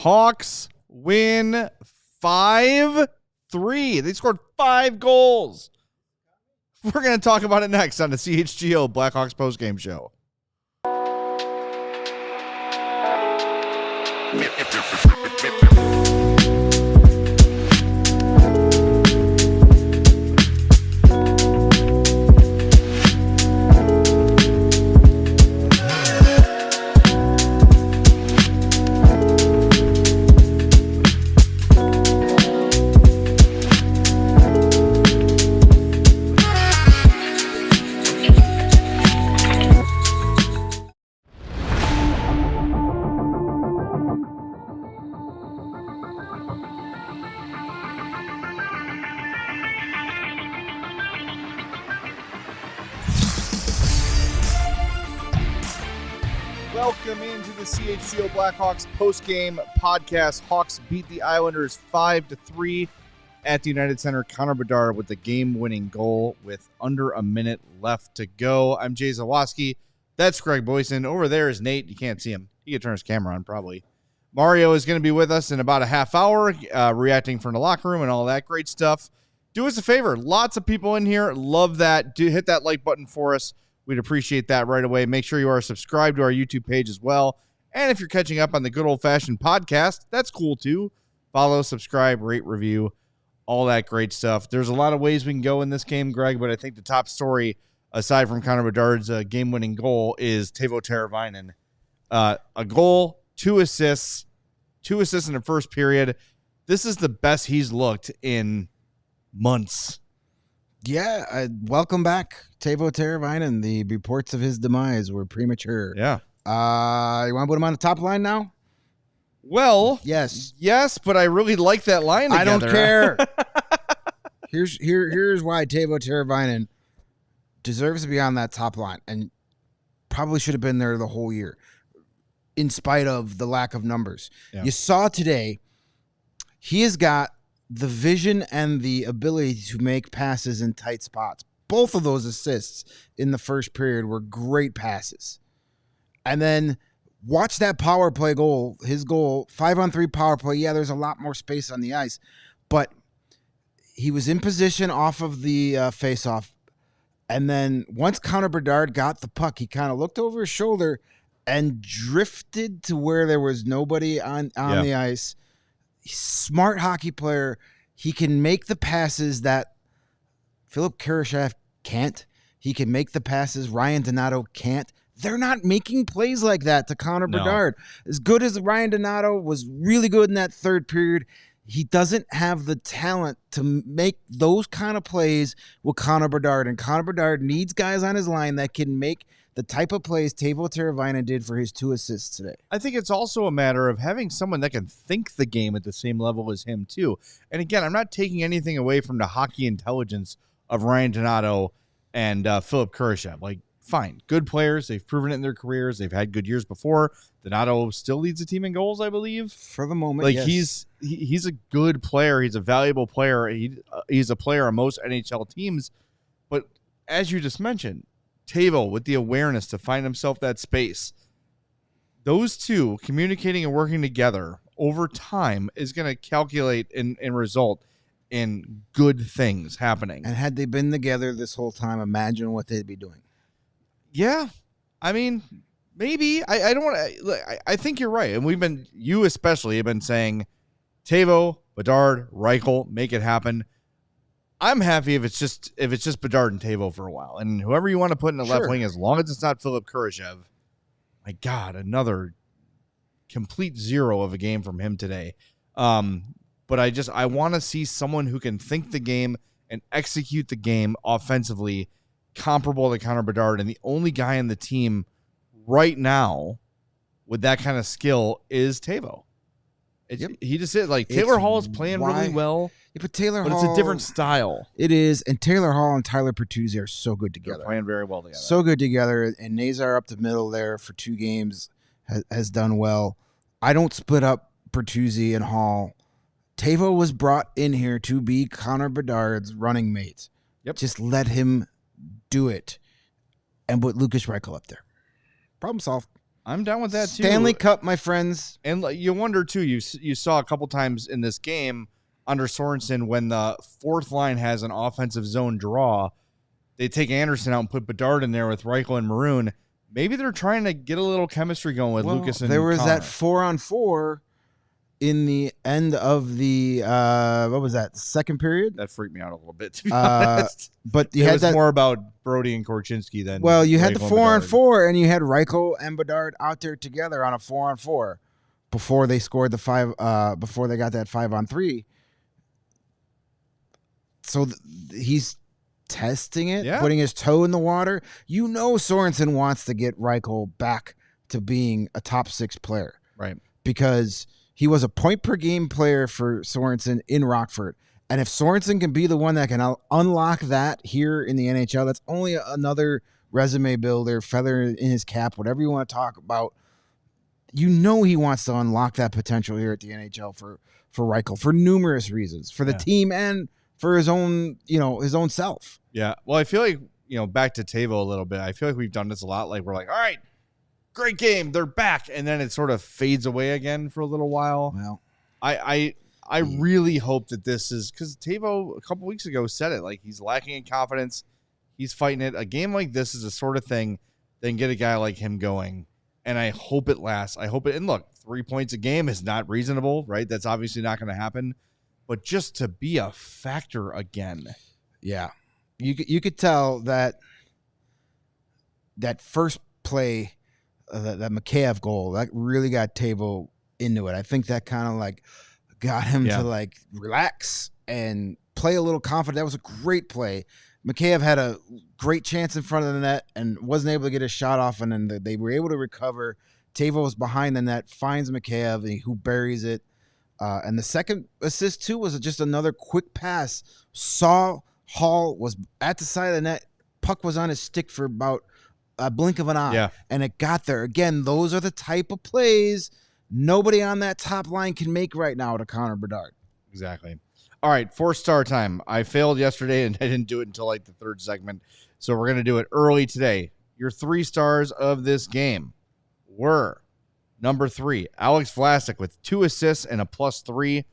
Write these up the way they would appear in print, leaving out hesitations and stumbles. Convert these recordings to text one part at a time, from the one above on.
Hawks win 5-3. They scored 5 goals. We're going to talk about it next on the CHGO Blackhawks postgame show. Welcome into the CHGO Blackhawks postgame podcast. Hawks beat the Islanders 5-3 at the United Center. Connor Bedard with the game-winning goal with under a minute left to go. I'm Jay Zawoski. That's Greg Boyson. Over there is Nate. You can't see him. He can turn his camera on probably. Mario is going to be with us in about a half hour, reacting from the locker room and all that great stuff. Do us a favor. Lots of people in here. Love that. Hit that like button for us. We'd appreciate that right away. Make sure you are subscribed to our YouTube page as well. And if you're catching up on the good old-fashioned podcast, that's cool too. Follow, subscribe, rate, review, all that great stuff. There's a lot of ways we can go in this game, Greg, but I think the top story, aside from Connor Bedard's game-winning goal, is Teuvo Teräväinen. A goal, 2 assists in the first period. This is the best he's looked in months. Yeah, welcome back, Teuvo Teräväinen. The reports of his demise were premature. Yeah. You want to put him on the top line now? Well, yes, but I really like that line together. I don't care. Here's why Teuvo Teräväinen deserves to be on that top line and probably should have been there the whole year, in spite of the lack of numbers. Yeah. You saw today, he has got the vision and the ability to make passes in tight spots. Both of those assists in the first period were great passes. And then watch that power play goal, his goal, 5-on-3 power play. Yeah, there's a lot more space on the ice, but he was in position off of the faceoff. And then once Connor Bedard got the puck, he kind of looked over his shoulder and drifted to where there was nobody on the ice. Smart hockey player. He can make the passes that Philip Kurashev can't. He can make the passes Ryan Donato can't. They're not making plays like that to Connor Bedard. As good as Ryan Donato was really good in that third period, he doesn't have the talent to make those kind of plays with Connor Bedard. And Connor Bedard needs guys on his line that can make the type of plays Teuvo Teräväinen did for his 2 assists today. I think it's also a matter of having someone that can think the game at the same level as him, too. And again, I'm not taking anything away from the hockey intelligence of Ryan Donato and Philip Kurashev. Like, fine, good players. They've proven it in their careers. They've had good years before. Donato still leads the team in goals, I believe. For the moment, like yes. He's a good player. He's a valuable player. He's a player on most NHL teams. But as you just mentioned, Teuvo with the awareness to find himself that space. Those two communicating and working together over time is going to calculate and result in good things happening. And had they been together this whole time, imagine what they'd be doing. Yeah. I mean, maybe. I don't want to. I think you're right. And you especially have been saying Teuvo, Bedard, Reichel, make it happen. I'm happy if it's just Bedard and Teuvo for a while, and whoever you want to put in the left wing, as long as it's not Philip Kurashev. My God, another complete zero of a game from him today. But I want to see someone who can think the game and execute the game offensively, comparable to Connor Bedard. And the only guy in the team right now with that kind of skill is Teuvo. He just is like Taylor Hall is playing really well. Yeah, but Hall, it's a different style. It is, and Taylor Hall and Tyler Bertuzzi are so good together. They're playing very well together. So good together, and Nazar up the middle there for 2 games has done well. I don't split up Bertuzzi and Hall. Teuvo was brought in here to be Connor Bedard's running mate. Yep. Just let him do it, and put Lucas Reichel up there. Problem solved. I'm down with that too. Stanley Cup, my friends. And you wonder too. You saw a couple times in this game under Sorensen when the fourth line has an offensive zone draw, they take Anderson out and put Bedard in there with Reichel and Maroon. Maybe they're trying to get a little chemistry going with Lucas and there was Connor. that 4-on-4 in the end of the what was that, second period? That freaked me out a little bit, to be honest. But you had more about Brody and Korchinski than you had the Reichel 4-on-4, and you had Reichel and Bedard out there together on a 4-on-4 before they scored the 5. Before they got that 5-on-3. So he's testing it, putting his toe in the water. You know, Sorensen wants to get Reichel back to being a top 6 player, right? Because he was a point per game player for Sorensen in Rockford. And if Sorensen can be the one that can unlock that here in the NHL, that's only another resume builder, feather in his cap, whatever you want to talk about. You know he wants to unlock that potential here at the NHL for Reichel for numerous reasons, for the team and for his own, his own self. Yeah. Well, I feel like, back to Teuvo a little bit. I feel like we've done this a lot. Like, we're like, all right, great game, they're back, and then it sort of fades away again for a little while. Well, I really hope that this is, because Teuvo a couple weeks ago said it, like he's lacking in confidence, he's fighting it. A game like this is the sort of thing that can get a guy like him going, and I hope it lasts. I hope it. And look, 3 points a game is not reasonable, right? That's obviously not going to happen, but just to be a factor again, you could tell that first play. That Mikheyev goal, that really got Teuvo into it. I think that kind of like got him to like relax and play a little confident. That was a great play. Mikheyev had a great chance in front of the net and wasn't able to get a shot off, and then they were able to recover. Teuvo was behind the net, finds Mikheyev, who buries it. And the second assist too was just another quick pass. Saw Hall was at the side of the net. Puck was on his stick for about a blink of an eye, and it got there. Again, those are the type of plays nobody on that top line can make right now to Connor Bedard. Exactly. All right, 4-star time. I failed yesterday, and I didn't do it until like the third segment, so we're going to do it early today. Your 3 stars of this game were number 3, Alex Vlasic with 2 assists and a +3.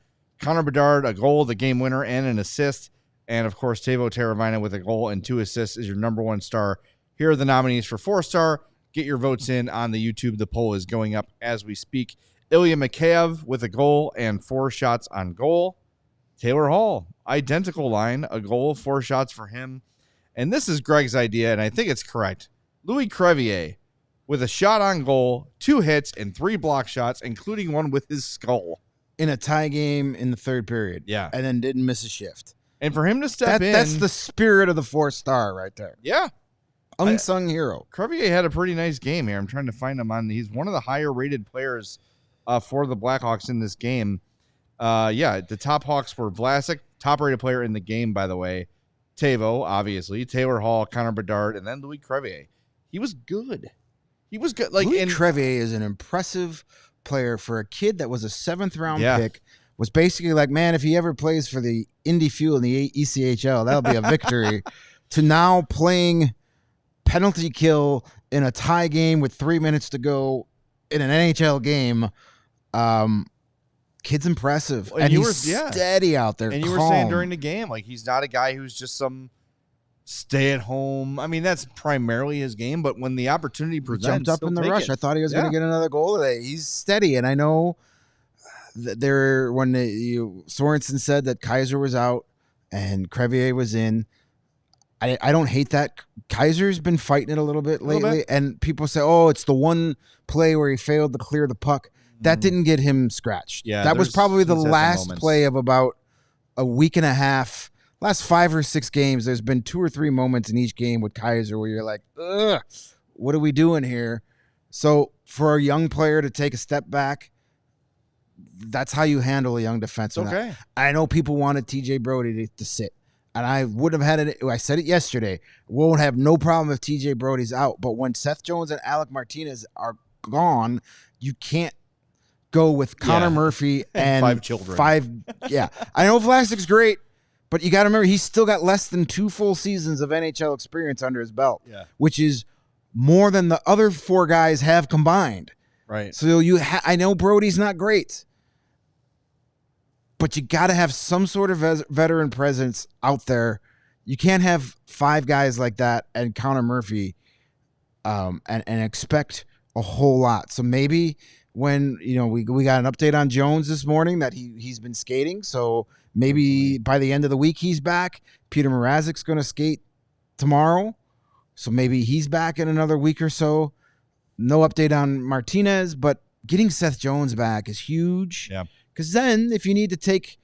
Connor Bedard, a goal, the game winner, and an assist. And, of course, Teuvo Teräväinen with a goal and 2 assists is your number 1 star. Here are the nominees for 4-star. Get your votes in on the YouTube. The poll is going up as we speak. Ilya Mikheyev with a goal and 4 shots on goal. Taylor Hall, identical line, a goal, 4 shots for him. And this is Greg's idea, and I think it's correct. Louis Crevier with a shot on goal, 2 hits, and 3 block shots, including one with his skull. In a tie game in the third period. Yeah. And then didn't miss a shift. And for him to step in. That's the spirit of the 4-star right there. Yeah. Unsung hero. Crevier had a pretty nice game here. I'm trying to find him on. He's one of the higher rated players for the Blackhawks in this game. The top Hawks were Vlasic, top rated player in the game, by the way. Teuvo, obviously. Taylor Hall, Connor Bedard, and then Louis Crevier. He was good. Louis Crevier is an impressive player for a kid that was a 7th-round pick. Was basically like, man, if he ever plays for the Indy Fuel in the ECHL, that'll be a victory. To now playing penalty kill in a tie game with 3 minutes to go in an NHL game. Kid's impressive. And he's steady out there. And you were saying during the game, like, he's not a guy who's just some stay-at-home. I mean, that's primarily his game, but when the opportunity presents, jumped up in the rush. I thought he was going to get another goal today. He's steady, and I know that when Sorensen said that Kaiser was out and Crevier was in, I don't hate that. Kaiser's been fighting it a little bit lately, and people say, oh, it's the one play where he failed to clear the puck. That didn't get him scratched. Yeah, that was probably the last play of about a week and a half. Last 5 or 6 games, there's been 2 or 3 moments in each game with Kaiser where you're like, ugh, what are we doing here? So for a young player to take a step back, that's how you handle a young defenseman. Okay. I know people wanted TJ Brody to sit. And I would have had it. I said it yesterday. Won't have no problem if TJ Brody's out. But when Seth Jones and Alec Martinez are gone, you can't go with Connor Murphy and 5 children. 5. Yeah. I know Vlasic's great, but you got to remember he's still got less than 2 full seasons of NHL experience under his belt, which is more than the other 4 guys have combined. Right. So I know Brody's not great, but you got to have some sort of veteran presence out there. You can't have 5 guys like that and Connor Murphy and expect a whole lot. So maybe when, we got an update on Jones this morning that he's been skating. So maybe by the end of the week he's back. Peter Mrazek's going to skate tomorrow. So maybe he's back in another week or so. No update on Martinez, but getting Seth Jones back is huge. Yeah. Because then if you need to take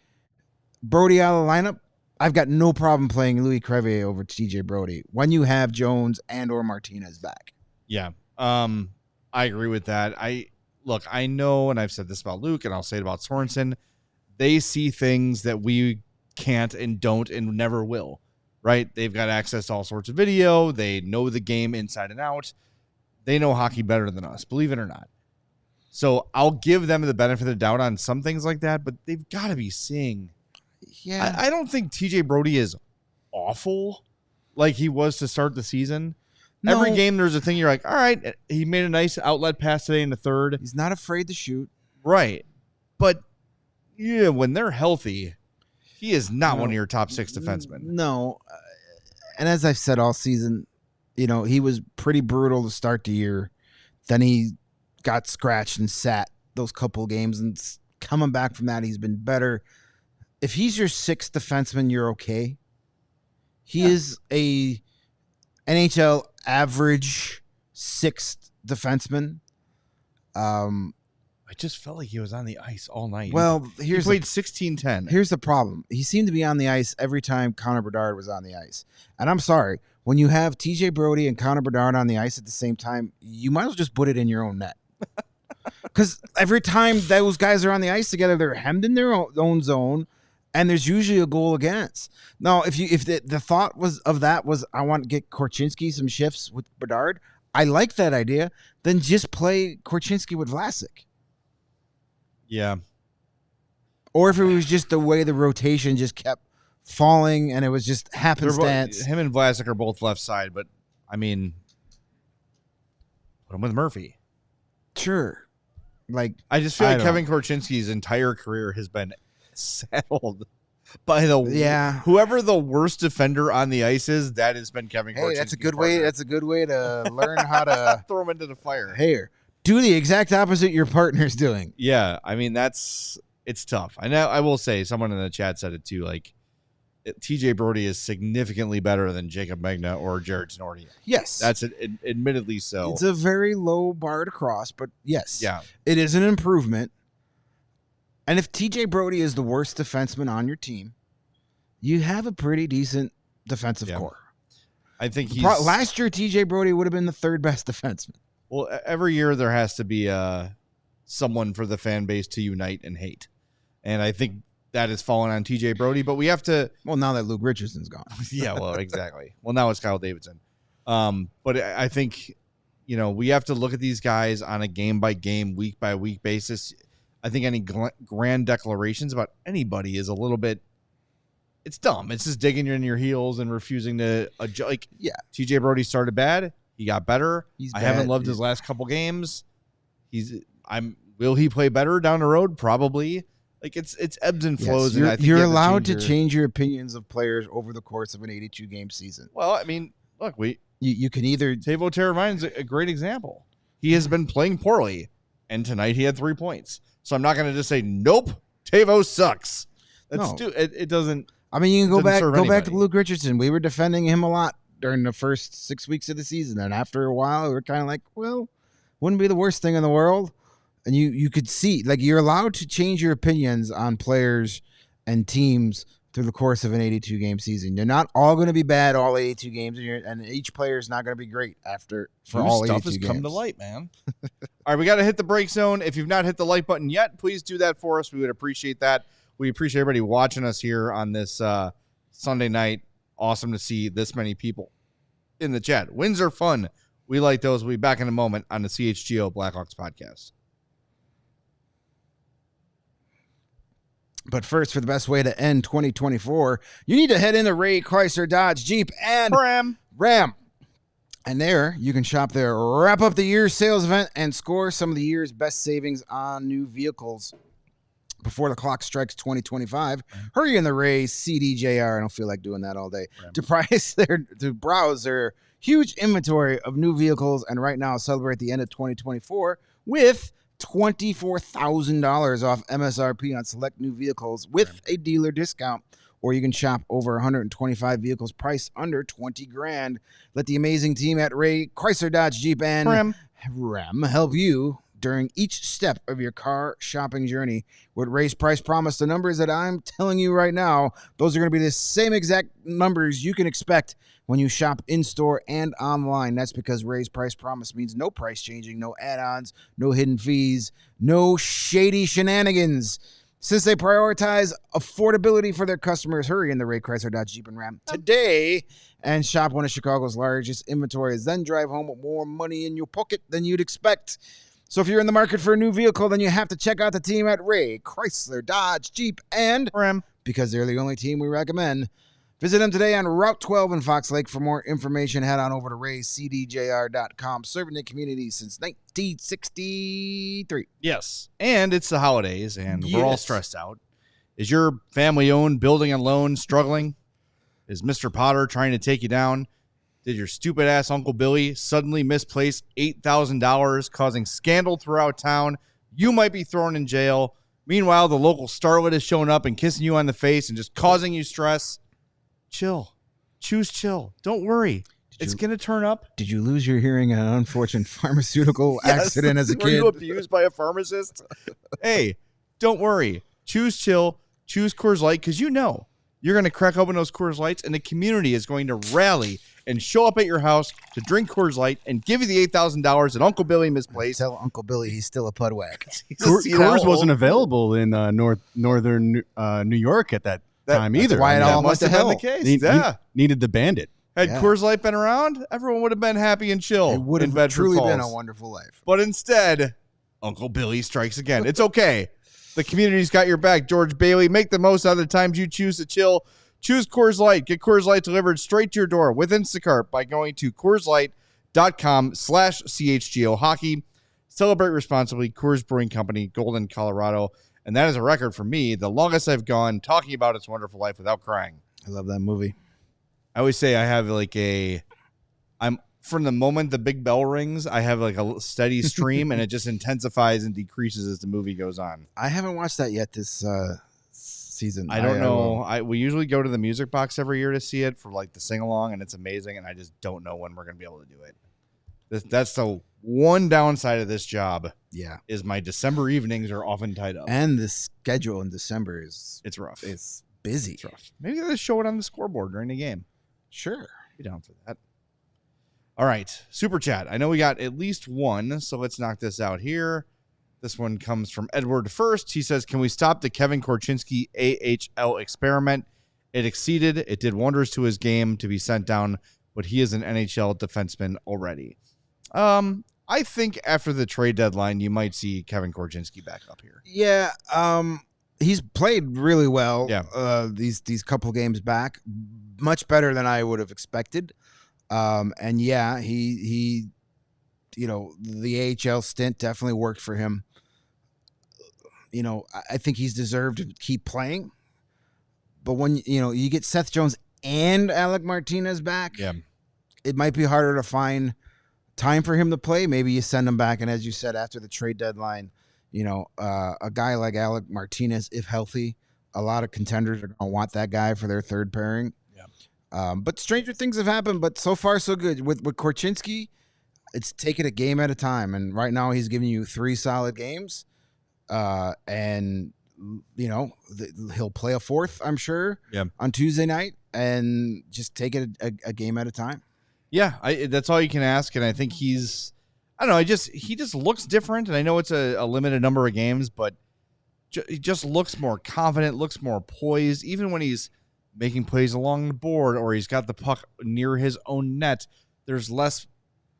Brody out of the lineup, I've got no problem playing Louis Crevier over TJ Brody when you have Jones and or Martinez back. Yeah. I agree with that. I know, and I've said this about Luke, and I'll say it about Sorensen. They see things that we can't and don't and never will, right? They've got access to all sorts of video. They know the game inside and out. They know hockey better than us, believe it or not. So I'll give them the benefit of the doubt on some things like that, but they've got to be seeing. Yeah. I don't think TJ Brody is awful like he was to start the season. No. Every game there's a thing you're like, all right, he made a nice outlet pass today in the third. He's not afraid to shoot. Right. But yeah, when they're healthy, he is not one of your top 6 defensemen. No. And as I've said all season, he was pretty brutal to start the year. Then he got scratched and sat those couple games, and coming back from that, he's been better. If he's your 6th defenseman, you're okay. He is a NHL average 6th defenseman. I just felt like he was on the ice all night. Well, he played 16-10. Here's the problem. He seemed to be on the ice every time Connor Bedard was on the ice. And I'm sorry, when you have TJ Brody and Connor Bedard on the ice at the same time, you might as well just put it in your own net. Because every time those guys are on the ice together, they're hemmed in their own zone, and there's usually a goal against. Now, if the thought was I want to get Korchinski some shifts with Bedard, I like that idea. Then just play Korchinski with Vlasic. Yeah. Or if it was just the way the rotation just kept falling and it was just happenstance. Him and Vlasic are both left side, but I mean, put him with Murphy. Sure. Like, I just feel like Kevin Korchinski's entire career has been saddled by whoever the worst defender on the ice is. That has been Kevin Korchinski. That's a good way. That's a good way to learn how to throw him into the fire. Hey, do the exact opposite your partner's doing. Yeah, I mean it's tough. I know. I will say, someone in the chat said it too. Like, TJ Brody is significantly better than Jacob Megna or Jared Snorty. Yes, that's admittedly so. It's a very low bar to cross, but yes, yeah, it is an improvement. And if TJ Brody is the worst defenseman on your team, you have a pretty decent defensive core. I think last year TJ Brody would have been the 3rd best defenseman. Well, every year there has to be someone for the fan base to unite and hate, and I think that has fallen on TJ Brody. But we have to. Well, now that Luke Richardson's gone. Yeah, well, exactly. Well, now it's Kyle Davidson. But I think we have to look at these guys on a game by game, week by week basis. I think any grand declarations about anybody is a little bit. It's dumb. It's just digging in your heels and refusing to adjust. Like, TJ Brody started bad. He got better. I haven't loved his last couple games. Will he play better down the road? Probably. Like, it's ebbs and flows. Yes, and I think you're allowed to change your opinions of players over the course of an 82 game season. Well, I mean, look, you can either. Teuvo Teräväinen is a great example. He has been playing poorly, and tonight he had 3 points. So I'm not going to just say nope. Teuvo sucks. It doesn't. I mean, you can go back to Luke Richardson. We were defending him a lot during the first 6 weeks of the season, and after a while, we were kind of like, well, wouldn't be the worst thing in the world. And you could see, like, you're allowed to change your opinions on players and teams through the course of an 82 game season. They're not all going to be bad all 82 games, and each player is not going to be great for all 82 stuff has games. Come to light, man. All right, we got to hit the break zone. If you've not hit the like button yet, please do that for us. We would appreciate that. We appreciate everybody watching us here on this Sunday night. Awesome to see this many people in the chat. Wins are fun. We like those. We'll be back in a moment on the CHGO Blackhawks podcast. But first, for the best way to end 2024, you need to head into Ray Chrysler Dodge Jeep and Ram. And there, you can shop their wrap up the year sales event and score some of the year's best savings on new vehicles before the clock strikes 2025. Hurry in the race, CDJR. I don't feel like doing that all day. To browse their huge inventory of new vehicles, and right now celebrate the end of 2024 with $24,000 off MSRP on select new vehicles with a dealer discount. Or you can shop over 125 vehicles priced under 20 grand. Let the amazing team at Ray Chrysler Dodge Jeep and Ram help you during each step of your car shopping journey. With Ray's price promise, the numbers that I'm telling you right now, those are going to be the same exact numbers you can expect when you shop in-store and online. That's because Ray's price promise means no price changing, no add-ons, no hidden fees, no shady shenanigans. Since they prioritize affordability for their customers, hurry in the Ray Chrysler Dodge Jeep and Ram today and shop one of Chicago's largest inventories. Then drive home with more money in your pocket than you'd expect. So if you're in the market for a new vehicle, then you have to check out the team at Ray Chrysler Dodge Jeep and Ram, because they're the only team we recommend. Visit them today on Route 12 in Fox Lake. For more information, head on over to raycdjr.com. Serving the community since 1963. Yes, and it's the holidays, and we're all stressed out. Is your family-owned building and loan struggling? Is Mr. Potter trying to take you down? Did your stupid-ass Uncle Billy suddenly misplace $8,000, causing scandal throughout town? You might be thrown in jail. Meanwhile, the local starlet is showing up and kissing you on the face and just causing you stress. Chill. Choose chill. Don't worry. It's going to turn up. Did you lose your hearing in an unfortunate pharmaceutical accident as a kid? Were you abused by a pharmacist? Hey, don't worry. Choose chill. Choose Coors Light, because you know you're going to crack open those Coors Lights, and the community is going to rally and show up at your house to drink Coors Light and give you the $8,000 that Uncle Billy misplaced. Tell Uncle Billy he's still a pudwag. Coors wasn't available in northern New York at that time either. That's why it all must have been the case. Needed the Bandit. Had Coors Light been around, everyone would have been happy and chill. It would have truly been a wonderful life. But instead, Uncle Billy strikes again. It's okay. The community's got your back, George Bailey. Make the most out of the times you choose to chill. Choose Coors Light. Get Coors Light delivered straight to your door with Instacart by going to CoorsLight.com/CHGO hockey. Celebrate responsibly. Coors Brewing Company, Golden, Colorado. And that is a record for me, the longest I've gone talking about It's Wonderful Life without crying. I love that movie. I always say I have I'm from the moment the big bell rings, I have like a steady stream and it just intensifies and decreases as the movie goes on. I haven't watched that yet this season. I don't know. We usually go to the Music Box every year to see it for like the sing-along, and it's amazing, and I just don't know when we're going to be able to do it. That's the one downside of this job. Yeah. Is my December evenings are often tied up. And the schedule in December it's rough. It's busy. It's rough. Maybe they'll show it on the scoreboard during the game. Sure. Be down for that. All right. Super chat. I know we got at least one, so let's knock this out here. This one comes from Edward First. He says, can we stop the Kevin Korchinski AHL experiment? It exceeded. It did wonders to his game to be sent down, but he is an NHL defenseman already. I think after the trade deadline, you might see Kevin Korchinski back up here. Yeah, he's played really well. Yeah. These couple games back, much better than I would have expected. And yeah, he the AHL stint definitely worked for him. I think he's deserved to keep playing. But when you get Seth Jones and Alec Martinez back, it might be harder to find time for him to play. Maybe you send him back, and as you said, after the trade deadline, a guy like Alec Martinez, if healthy, a lot of contenders are going to want that guy for their third pairing. Yeah. But stranger things have happened, but so far so good. With Korchinski, it's taken a game at a time, and right now he's giving you 3 solid games, and he'll play a fourth, I'm sure, on Tuesday night, and just take it a game at a time. Yeah, that's all you can ask, and I think he just looks different, and I know it's a limited number of games, but he just looks more confident, looks more poised, even when he's making plays along the board or he's got the puck near his own net. There's less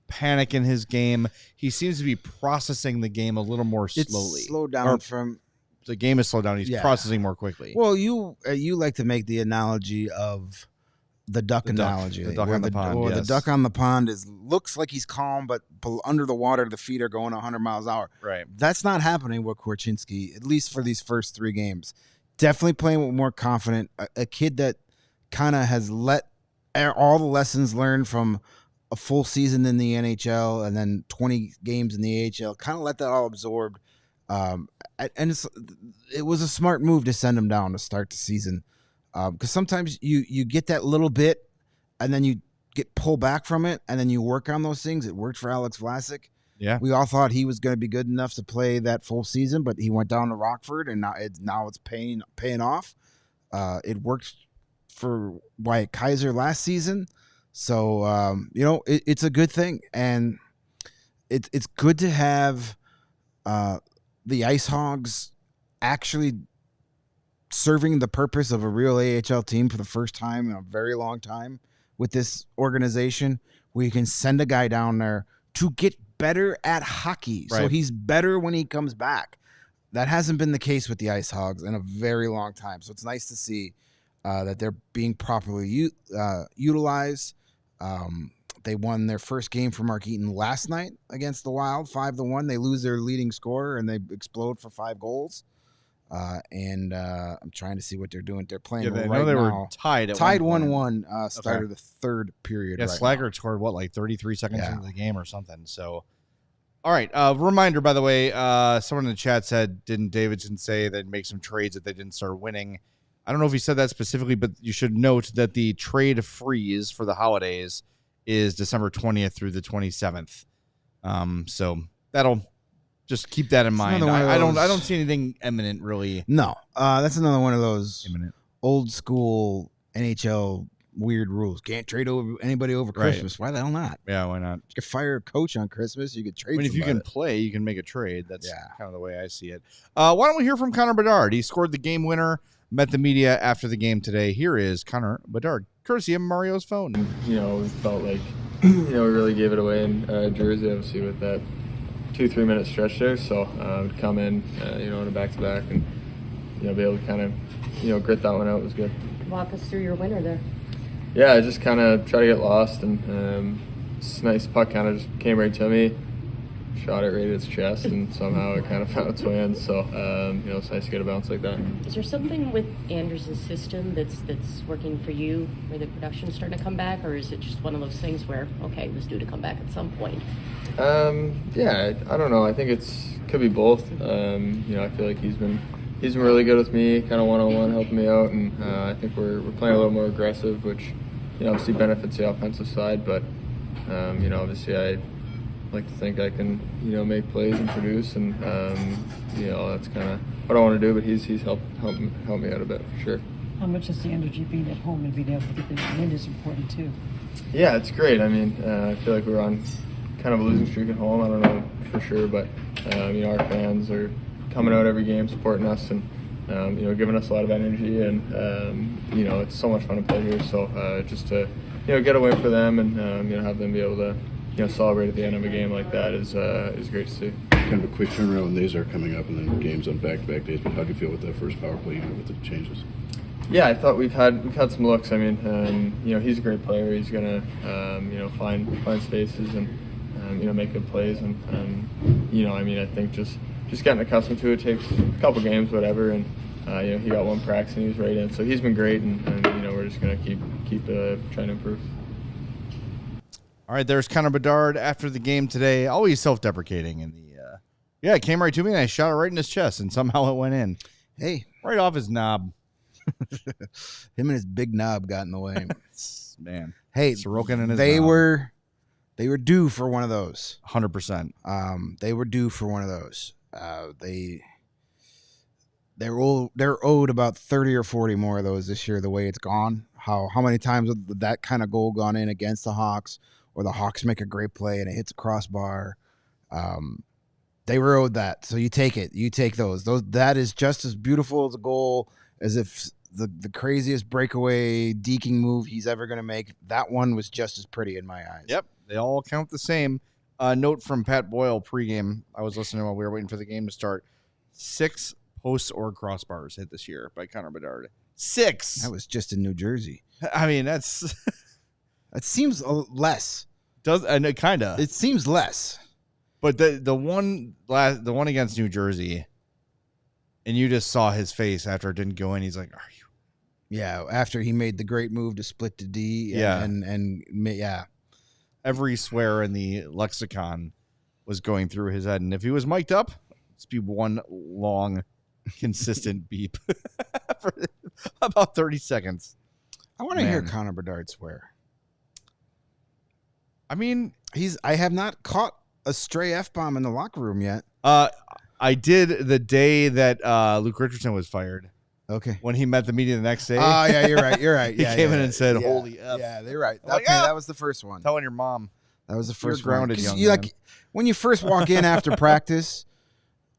panic in his game. He seems to be processing the game a little more slowly. It's slowed down from the game is slowed down. He's processing more quickly. Well, you like to make the analogy of the duck analogy. The duck on the pond, or yes. the duck on the pond looks like he's calm, but under the water, the feet are going 100 miles an hour. Right. That's not happening with Korchinski, at least for these first 3 games. Definitely playing with more confidence. A kid that kind of has let all the lessons learned from a full season in the NHL and then 20 games in the AHL, kind of let that all absorb. And it was a smart move to send him down to start the season. Because sometimes you get that little bit and then you get pulled back from it and then you work on those things. It worked for Alex Vlasic. Yeah. We all thought he was going to be good enough to play that full season, but he went down to Rockford and now it's paying off. It worked for Wyatt Kaiser last season. So, it's a good thing. And it's good to have the Ice Hogs actually serving the purpose of a real AHL team for the first time in a very long time with this organization, where you can send a guy down there to get better at hockey. Right. So he's better when he comes back. That hasn't been the case with the Ice Hogs in a very long time. So it's nice to see that they're being properly utilized. They won their first game for Mark Eaton last night against the Wild, 5-1. They lose their leading scorer and they explode for 5 goals. I'm trying to see what they're doing. They're playing I right know they now. were tied at 1-1. Started the 3rd period. Yeah, right Slager scored, 33 seconds into the game or something. So, all right. Reminder, by the way, someone in the chat said, didn't Davidson say they'd make some trades if they didn't start winning? I don't know if he said that specifically, but you should note that the trade freeze for the holidays is December 20th through the 27th. So that'll just keep that in mind. I don't see anything imminent, really. No, that's another one of those imminent old school NHL weird rules. Can't trade anybody over Christmas. Why the hell not? Yeah, why not? You could fire a coach on Christmas. You could trade. If you can play, you can make a trade. That's kind of the way I see it. Why don't we hear from Connor Bedard? He scored the game winner, met the media after the game today. Here is Connor Bedard, courtesy of Mario's phone. We felt like, we really gave it away in Jersey, obviously, with that 2-3 minute stretch there. So to come in, in a back-to-back and, be able to kind of, grit that one out was good. Walk us through your winner there. Yeah, I just kind of try to get lost, and this nice puck kind of just came right to me, shot it right at its chest, and somehow it kind of found its way in. So, it's nice to get a bounce like that. Is there something with Anders' system that's working for you, where the production's starting to come back, or is it just one of those things where, okay, it was due to come back at some point? I don't know. I think could be both. I feel like he's been really good with me, kind of one-on-one, helping me out, and I think we're playing a little more aggressive, which obviously benefits the offensive side. But obviously I like to think I can make plays and produce, and that's kind of what I want to do. But he's helped me out a bit for sure. How much is the energy being at home and being able to get the win is important too? Yeah, it's great. I mean, I feel like we're on kind of a losing streak at home. I don't know for sure, but our fans are coming out every game, supporting us, and giving us a lot of energy, and it's so much fun to play here. So just to get away for them and have them be able to celebrate at the end of a game like that is great to see. Kind of a quick turnaround when these are coming up, and then games on back-to-back days. But how do you feel with that first power play unit with the changes? Yeah, I thought we've had some looks. I mean, he's a great player. He's gonna find spaces and make good plays, and I think just getting accustomed to it takes a couple games, whatever, and he got one practice and he was right in. So he's been great, and we're just gonna keep trying to improve. All right, there's Connor Bedard after the game today. Always self-deprecating in the it came right to me and I shot it right in his chest and somehow it went in. Hey, right off his knob. Him and his big knob got in the way. Man. Hey, Sorokin and his they knob. were due for one of those. 100%. They were due for one of those. They're owed about 30 or 40 more of those this year. The way it's gone, how many times would that kind of goal gone in against the Hawks, or the Hawks make a great play and it hits a crossbar? They were owed that, so you take it. You take those. That is just as beautiful as a goal as if the craziest breakaway deking move he's ever going to make. That one was just as pretty in my eyes. Yep, they all count the same. Note from Pat Boyle pregame. I was listening while we were waiting for the game to start. 6 posts or crossbars hit this year by Connor Bedard. 6. That was just in New Jersey. I mean, that's That seems less. and it kind of. It seems less. But the one against New Jersey, and you just saw his face after it didn't go in. He's like, "Are you?" Yeah, after he made the great move to split to D. And Every swear in the lexicon was going through his head, and if he was mic'd up, it'd be one long, consistent beep for about 30 seconds. I want to hear Connor Bedard swear. I mean, I have not caught a stray F-bomb in the locker room yet. I did the day that Luke Richardson was fired. Okay. When he met the media the next day. Oh, yeah, you're right. You're right. He came in and said, "Holy F." Yeah, you're right. I'm like, Okay, that was the first one. Telling your mom. That was the You're first grounded, one. 'Cause young man. like, when you first walk in after practice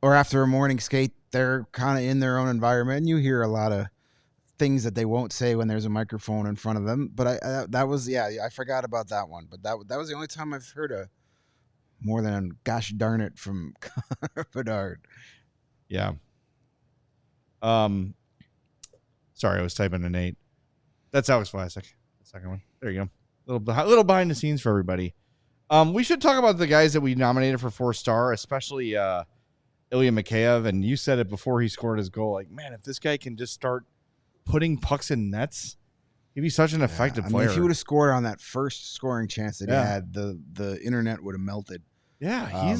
or after a morning skate, they're kind of in their own environment. And you hear a lot of things that they won't say when there's a microphone in front of them. But I forgot about that one. But that was the only time I've heard a more than gosh darn it from Connor Bedard. Yeah. Sorry, I was typing an 8. That's Alex Vlasic. The second one. There you go. Little behind the scenes for everybody. We should talk about the guys that we nominated for 4-star, especially Ilya Mikheyev. And you said it before he scored his goal. Like, man, if this guy can just start putting pucks in nets, he'd be such an effective player. If he would have scored on that first scoring chance that he had, the internet would have melted. Yeah,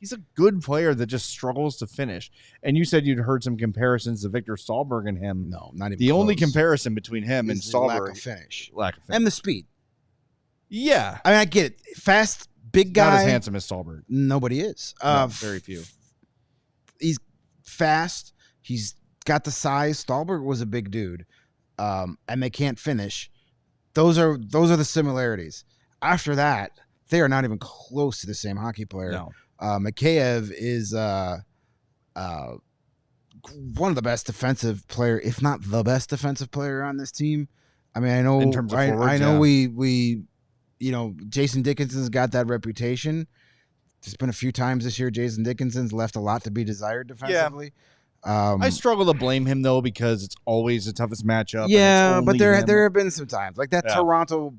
he's a good player that just struggles to finish. And you said you'd heard some comparisons to Victor Stahlberg and him. No, not even the close. only comparison between him and Stahlberg. Lack of finish. Lack of finish. And the speed. Yeah. I mean, I get it. Fast, big guy. Not as handsome as Stahlberg. Nobody is. No, very few. He's fast. He's got the size. Stahlberg was a big dude. And they can't finish. Those are the similarities. After that, they are not even close to the same hockey player. No. Mikheyev is one of the best defensive player, if not the best defensive player on this team. I mean, I know in terms of forwards, I know we Jason Dickinson's got that reputation. There's been a few times this year Jason Dickinson's left a lot to be desired defensively. I struggle to blame him though because it's always the toughest matchup. Yeah, but there him. have been some times like that Toronto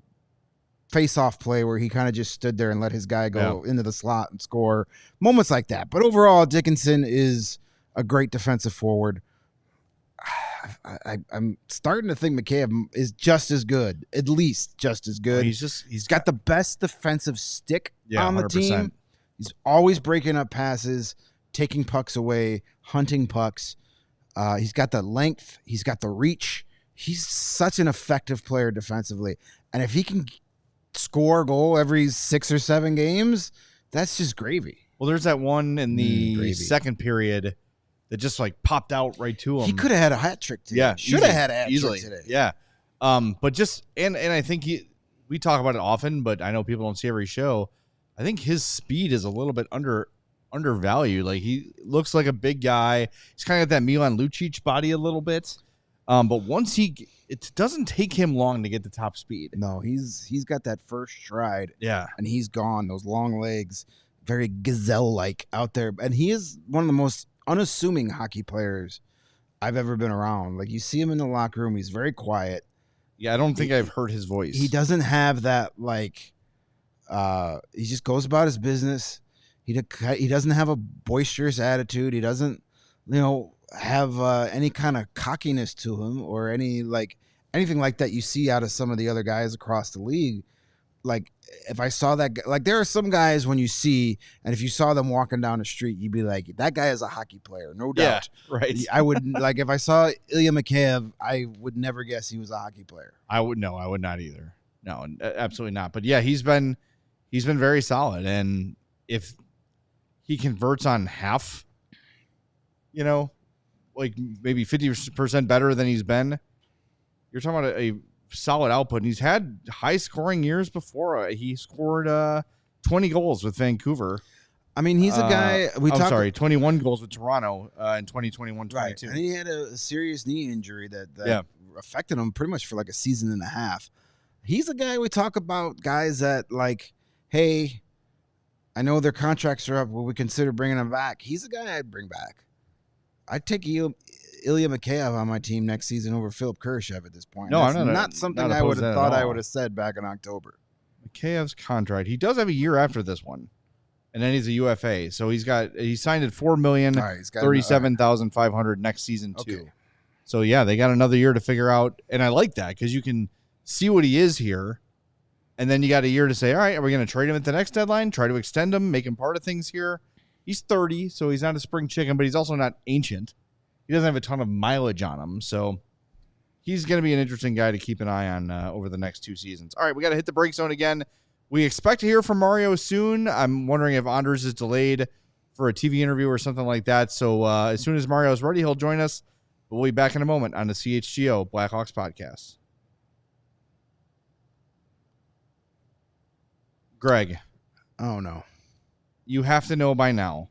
face-off play where he kind of just stood there and let his guy go into the slot and score. Moments like that. But overall, Dickinson is a great defensive forward. I'm starting to think Mikheyev is just as good, at least just as good. He's got the best defensive stick on the 100%. Team. He's always breaking up passes, taking pucks away, hunting pucks. He's got the length. He's got the reach. He's such an effective player defensively. And if he can score a goal every 6 or 7 games, that's just gravy. Well, there's that one in the second period that just like popped out right to him. He could have had a hat trick today. Yeah, should have had a hat trick today. Yeah, but just and I think we talk about it often, but I know people don't see every show. I think his speed is a little bit undervalued. Like he looks like a big guy. He's kind of got that Milan Lucic body a little bit. But once it doesn't take him long to get the top speed. No, he's got that first stride. Yeah. And he's gone. Those long legs, very gazelle-like out there. And he is one of the most unassuming hockey players I've ever been around. Like you see him in the locker room, he's very quiet. Yeah, I don't think I've heard his voice. He doesn't have that like he just goes about his business. He doesn't have a boisterous attitude. He doesn't, have any kind of cockiness to him or anything like that you see out of some of the other guys across the league. Like if I saw that, like there are some guys when you see, and if you saw them walking down the street, you'd be like, that guy is a hockey player, no doubt. Yeah, right. I would like if I saw Ilya Mikheyev, I would never guess he was a hockey player. I would not either. No, absolutely not. But yeah, he's been very solid, and if he converts on half, like maybe 50% better than he's been, you're talking about a solid output. And he's had high scoring years before. He scored 20 goals with Vancouver. I mean, he's a guy. 21 goals with Toronto in 2021-22. Right. And he had a serious knee injury that affected him pretty much for like a season and a half. He's a guy we talk about, guys that like, hey, I know their contracts are up. Will we consider bringing him back? He's a guy I'd bring back. I'd take Ilya Ilya Mikheyev on my team next season over Philip Kurashev at this point. No, That's I'm not something not I would opposed to have that thought at I all. would have said back in October. Mikheyev's contract. He does have a year after this one, and then he's a UFA. So he signed at $4,037,500 next season too. Okay. So yeah, they got another year to figure out, and I like that because you can see what he is here, and then you got a year to say, all right, are we going to trade him at the next deadline? Try to extend him, make him part of things here. He's 30, so he's not a spring chicken, but he's also not ancient. He doesn't have a ton of mileage on him, so he's going to be an interesting guy to keep an eye on over the next 2 seasons. All right, we got to hit the break zone again. We expect to hear from Mario soon. I'm wondering if Anders is delayed for a TV interview or something like that. So as soon as Mario is ready, he'll join us. We'll be back in a moment on the CHGO Blackhawks podcast. Greg. Oh, no. You have to know by now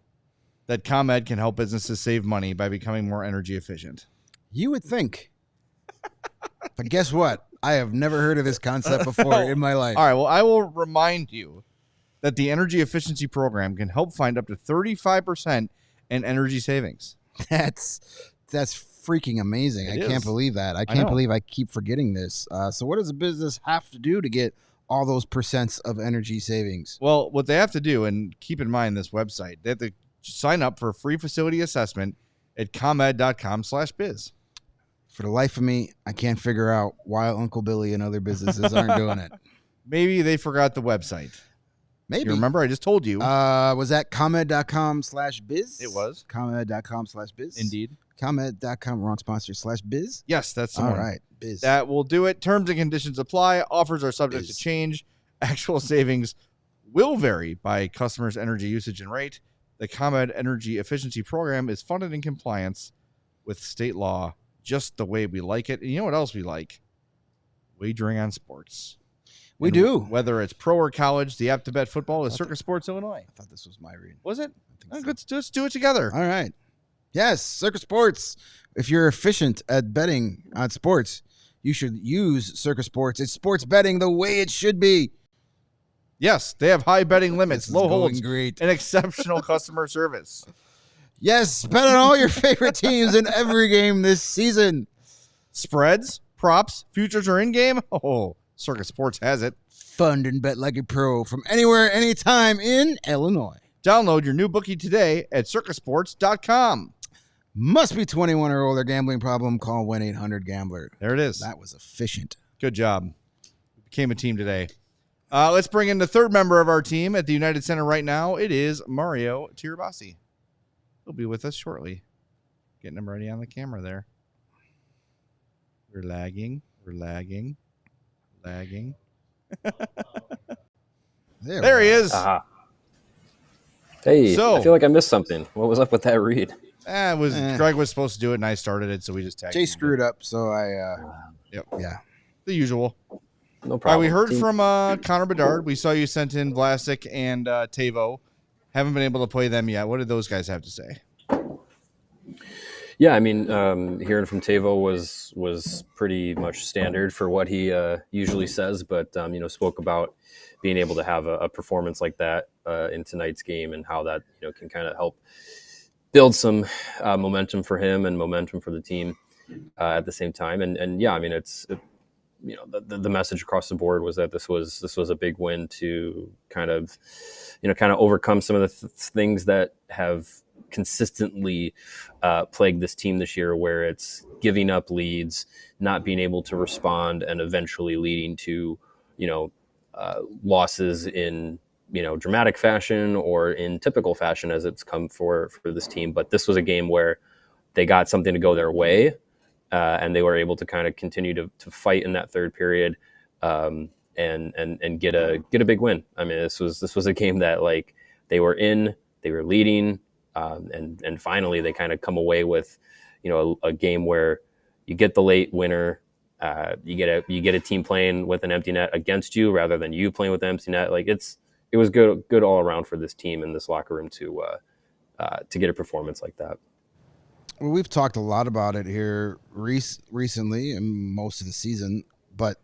that ComEd can help businesses save money by becoming more energy efficient. You would think. But guess what? I have never heard of this concept before in my life. All right, well, I will remind you that the energy efficiency program can help find up to 35% in energy savings. That's freaking amazing. I can't believe that. I can't believe I keep forgetting this. So what does a business have to do to get all those percents of energy savings? Well, what they have to do, and keep in mind this website, they have to sign up for a free facility assessment at comed.com/biz. For the life of me, I can't figure out why Uncle Billy and other businesses aren't doing it. Maybe they forgot the website. Maybe. You remember? I just told you. Was that comed.com/biz? It was. Comed.com/biz? Indeed. Comed.com, wrong sponsor, /biz? Yes, that's the all one. right. Biz. That will do it. Terms and conditions apply. Offers are subject to change. Actual savings will vary by customers' energy usage and rate. The ComEd Energy Efficiency Program is funded in compliance with state law, just the way we like it. And you know what else we like? Wagering on sports. We do. Whether it's pro or college, the app to bet football is Circus Sports Illinois. I thought this was my read. Was it? I think so. Let's do it together. All right. Yes, Circus Sports. If you're efficient at betting on sports, you should use Circus Sports. It's sports betting the way it should be. Yes, they have high betting limits, low holds, great, and exceptional customer service. Yes, bet on all your favorite teams in every game this season. Spreads, props, futures, or in-game? Oh, Circus Sports has it. Fund and bet like a pro from anywhere, anytime in Illinois. Download your new bookie today at circusports.com. Must be 21 or older. Gambling problem? Call 1-800-GAMBLER. There it is. That was efficient. Good job. We became a team today. Let's bring in the third member of our team at the United Center right now. It is Mario Tirabassi. He'll be with us shortly. Getting him ready on the camera there. We're lagging. There he is. Uh-huh. Hey, So- I feel like I missed something. What was up with that read? Greg was supposed to do it, and I started it, so we just tagged Jay him. screwed up, so I, Yep. yeah. The usual. No All right, problem. we heard from Connor Bedard. We saw you sent in Vlasic and Teuvo. Haven't been able to play them yet. What did those guys have to say? Yeah, I mean, hearing from Teuvo was pretty much standard for what he usually says, but spoke about being able to have a performance like that in tonight's game and how that can kind of help build some momentum for him and momentum for the team at the same time. And yeah, I mean, the message across the board was that this was a big win to kind of overcome some of the things that have consistently plagued this team this year, where it's giving up leads, not being able to respond, and eventually leading to losses in dramatic fashion or in typical fashion as it's come for this team. But this was a game where they got something to go their way, and they were able to kind of continue to fight in that third period and get a big win. I mean, this was a game that, like, they were leading, and finally they kind of come away with a game where you get the late winner. You get a team playing with an empty net against you rather than you playing with an empty net. Like, it was good all around for this team in this locker room to get a performance like that. Well, we've talked a lot about it here recently and most of the season, but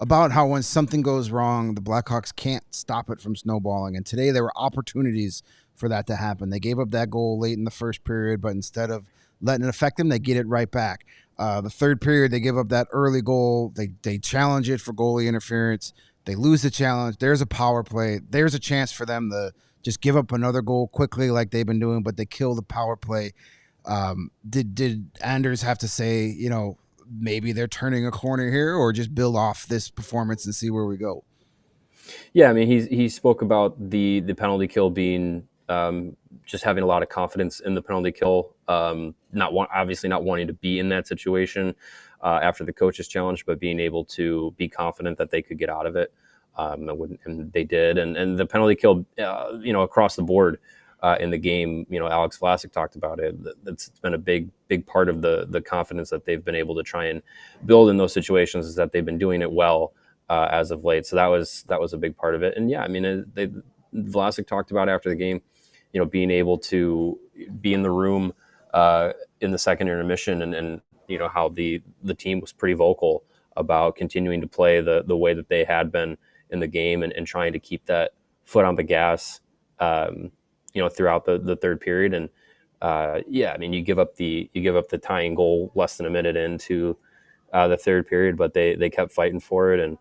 about how when something goes wrong, the Blackhawks can't stop it from snowballing. And today there were opportunities for that to happen. They gave up that goal late in the first period, but instead of letting it affect them, they get it right back. The third period, they give up that early goal. They challenge it for goalie interference. They lose the challenge. There's a power play. There's a chance for them to just give up another goal quickly like they've been doing, but they kill the power play. Did Anders have to say, you know, maybe they're turning a corner here, or just build off this performance and see where we go? Yeah, I mean, he spoke about the penalty kill being just having a lot of confidence in the penalty kill, obviously not wanting to be in that situation after the coach's challenge, but being able to be confident that they could get out of it, and they did. And the penalty kill, you know, across the board in the game, you know, Alex Vlasic talked about it. It's been a big part of the confidence that they've been able to try and build in those situations, is that they've been doing it well as of late. So that was a big part of it. And yeah, I mean, Vlasic talked about after the game, you know, being able to be in the room in the second intermission, and you know, how the team was pretty vocal about continuing to play the way that they had been in the game, and trying to keep that foot on the gas, you know, throughout the third period. And yeah, I mean, you give up the tying goal less than a minute into the third period, but they kept fighting for it. And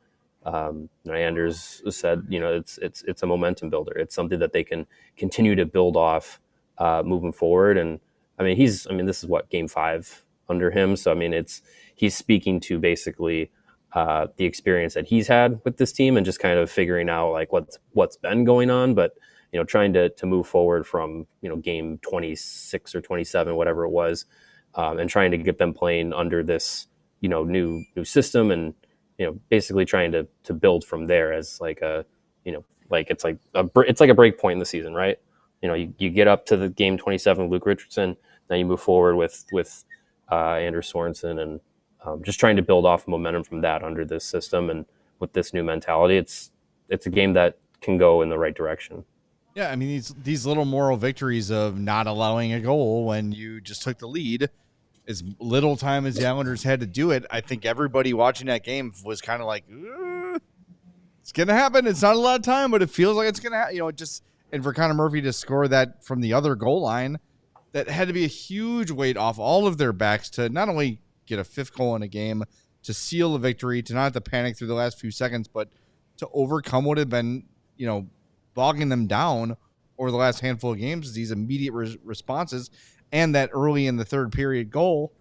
Anders said, you know, it's a momentum builder. It's something that they can continue to build off moving forward. And I mean, this is what, game 5 under him. So I mean, he's speaking to basically the experience that he's had with this team, and just kind of figuring out like what's been going on, but you know, trying to move forward from, you know, game 26 or 27, whatever it was, and trying to get them playing under this, you know, new system, and you know, basically trying to build from there as like a, you know, like it's like a break point in the season, right? You know, you get up to the game 27 Luke Richardson, then you move forward with Anders Sorensen, and just trying to build off momentum from that under this system and with this new mentality. It's a game that can go in the right direction. Yeah, I mean, these little moral victories of not allowing a goal when you just took the lead, as little time as the Islanders had to do it, I think everybody watching that game was kind of like, it's going to happen. It's not a lot of time, but it feels like it's going to happen. You know, and for Connor Murphy to score that from the other goal line, that had to be a huge weight off all of their backs to not only get a 5th goal in a game, to seal a victory, to not have to panic through the last few seconds, but to overcome what had been, you know, bogging them down over the last handful of games. These immediate responses, and that early in the third period goal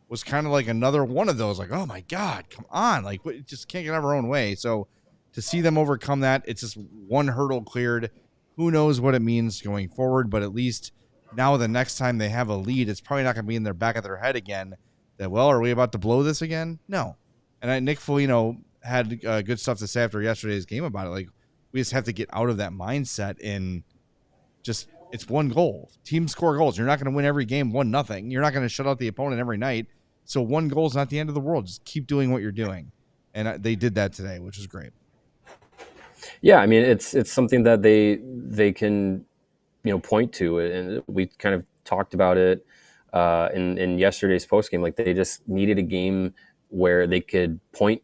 was kind of like another one of those, like, oh my God, come on. Like, we just can't get out of our own way. So to see them overcome that, it's just one hurdle cleared. Who knows what it means going forward, but at least now the next time they have a lead, it's probably not going to be in their back of their head again that, well, are we about to blow this again? No. And Nick Foligno had good stuff to say after yesterday's game about it. Like, we just have to get out of that mindset and just, it's one goal. Teams score goals. You're not going to win every game 1-0. You're not going to shut out the opponent every night. So one goal is not the end of the world. Just keep doing what you're doing. And they did that today, which is great. Yeah, I mean, it's something that they can, you know, point to, and we kind of talked about it in yesterday's postgame. Like, they just needed a game where they could point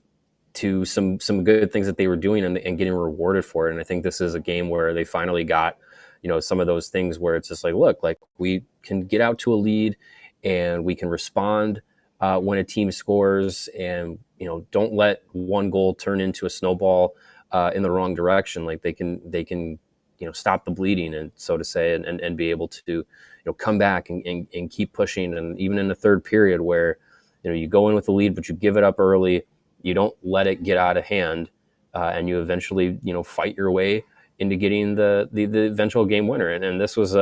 to some good things that they were doing and getting rewarded for it. And I think this is a game where they finally got, you know, some of those things where it's just like, look, like, we can get out to a lead and we can respond when a team scores, and, you know, don't let one goal turn into a snowball in the wrong direction. Like, they can, you know, stop the bleeding, and so to say, and be able to, you know, come back and keep pushing. And even in the third period where, you know, you go in with the lead, but you give it up early, you don't let it get out of hand, and you eventually, you know, fight your way into getting the eventual game winner. And this was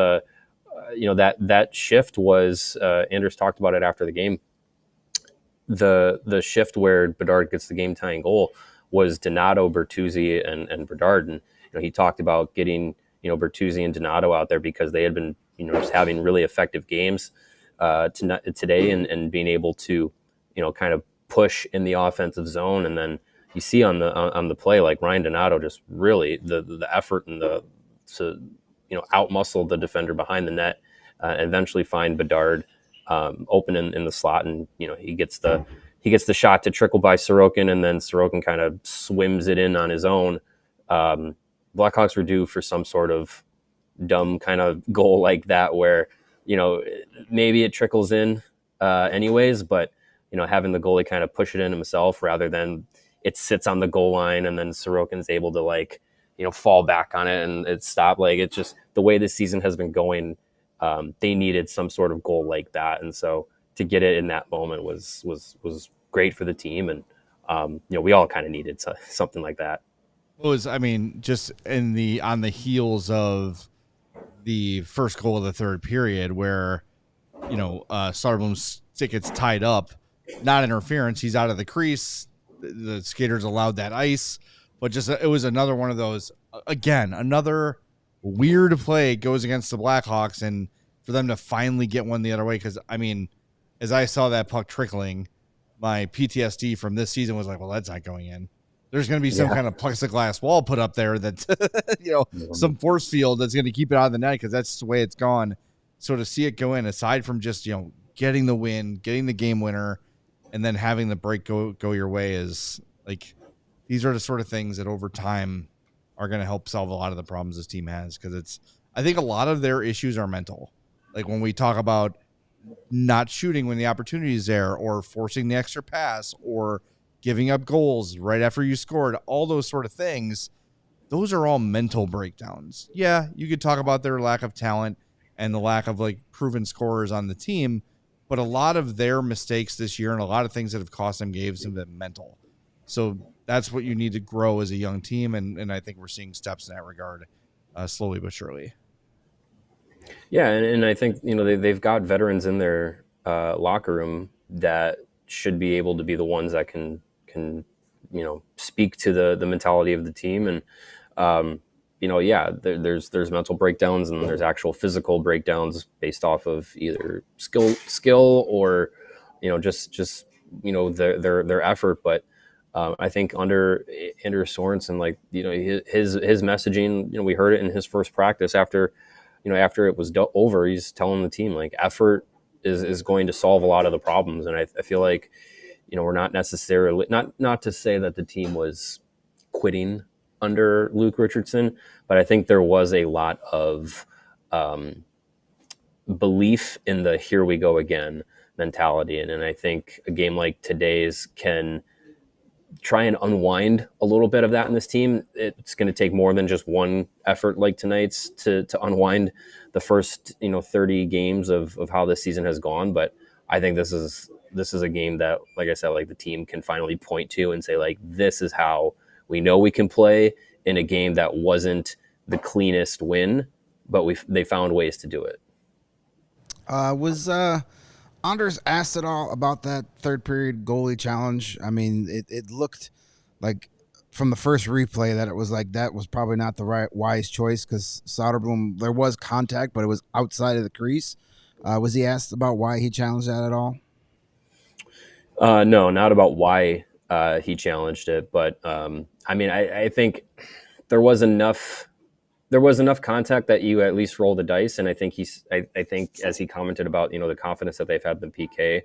you know, that shift was, Anders talked about it after the game. The shift where Bedard gets the game tying goal was Donato, Bertuzzi, and Bedard. And, you know, he talked about getting, you know, Bertuzzi and Donato out there because they had been, you know, just having really effective games today, and being able to, you know, kind of push in the offensive zone. And then you see on the play, like, Ryan Donato just really the effort and to, you know, outmuscle the defender behind the net, and eventually find Bedard open in the slot, and, you know, he gets the shot to trickle by Sorokin, and then Sorokin kind of swims it in on his own. Blackhawks were due for some sort of dumb kind of goal like that, where maybe it trickles in anyways, but having the goalie kind of push it in himself rather than it sits on the goal line and then Sorokin's able to fall back on it and it stopped. Like, it's just the way this season has been going. They needed some sort of goal like that, and so to get it in that moment was great for the team, and we all kind of needed something like that. Just on the heels of the first goal of the third period, where Soderblom's stick gets tied up, not interference. He's out of the crease. The skaters allowed that ice, but it was another one of those. Again, another weird play goes against the Blackhawks, and for them to finally get one the other way. Because as I saw that puck trickling, my PTSD from this season was like, well, that's not going in. There's going to be some kind of plexiglass wall put up there that, some force field that's going to keep it out of the net because that's the way it's gone. So to see it go in, aside from just, getting the win, getting the game winner, and then having the break go your way is like, these are the sort of things that over time are going to help solve a lot of the problems this team has. Because I think a lot of their issues are mental. Like when we talk about not shooting when the opportunity is there, or forcing the extra pass, or giving up goals right after you scored, all those sort of things, those are all mental breakdowns. Yeah, you could talk about their lack of talent and the lack of proven scorers on the team, but a lot of their mistakes this year and a lot of things that have cost them games have been mental. So that's what you need to grow as a young team, and I think we're seeing steps in that regard slowly but surely. Yeah, and I think they've got veterans in their locker room that should be able to be the ones that can speak to the mentality of the team, and there's mental breakdowns and there's actual physical breakdowns based off of either skill or just their effort. But I think under Anders Sorensen, his messaging, we heard it in his first practice after it was over. He's telling the team effort is going to solve a lot of the problems, and I feel like we're not necessarily not to say that the team was quitting under Luke Richardson, but I think there was a lot of belief in the here we go again mentality, and I think a game like today's can try and unwind a little bit of that in this team. It's going to take more than just one effort like tonight's to unwind the first 30 games of how this season has gone. But I think this is a game that, like I said, the team can finally point to and say this is how we know we can play in a game that wasn't the cleanest win, but they found ways to do it. Was Anders asked at all about that third period goalie challenge? I mean, it looked like from the first replay that it was that was probably not the wise choice, because Soderblom, there was contact, but it was outside of the crease. Was he asked about why he challenged that at all? No, not about why he challenged it, but I think there was enough contact that you at least roll the dice, and I think I think as he commented about the confidence that they've had in PK,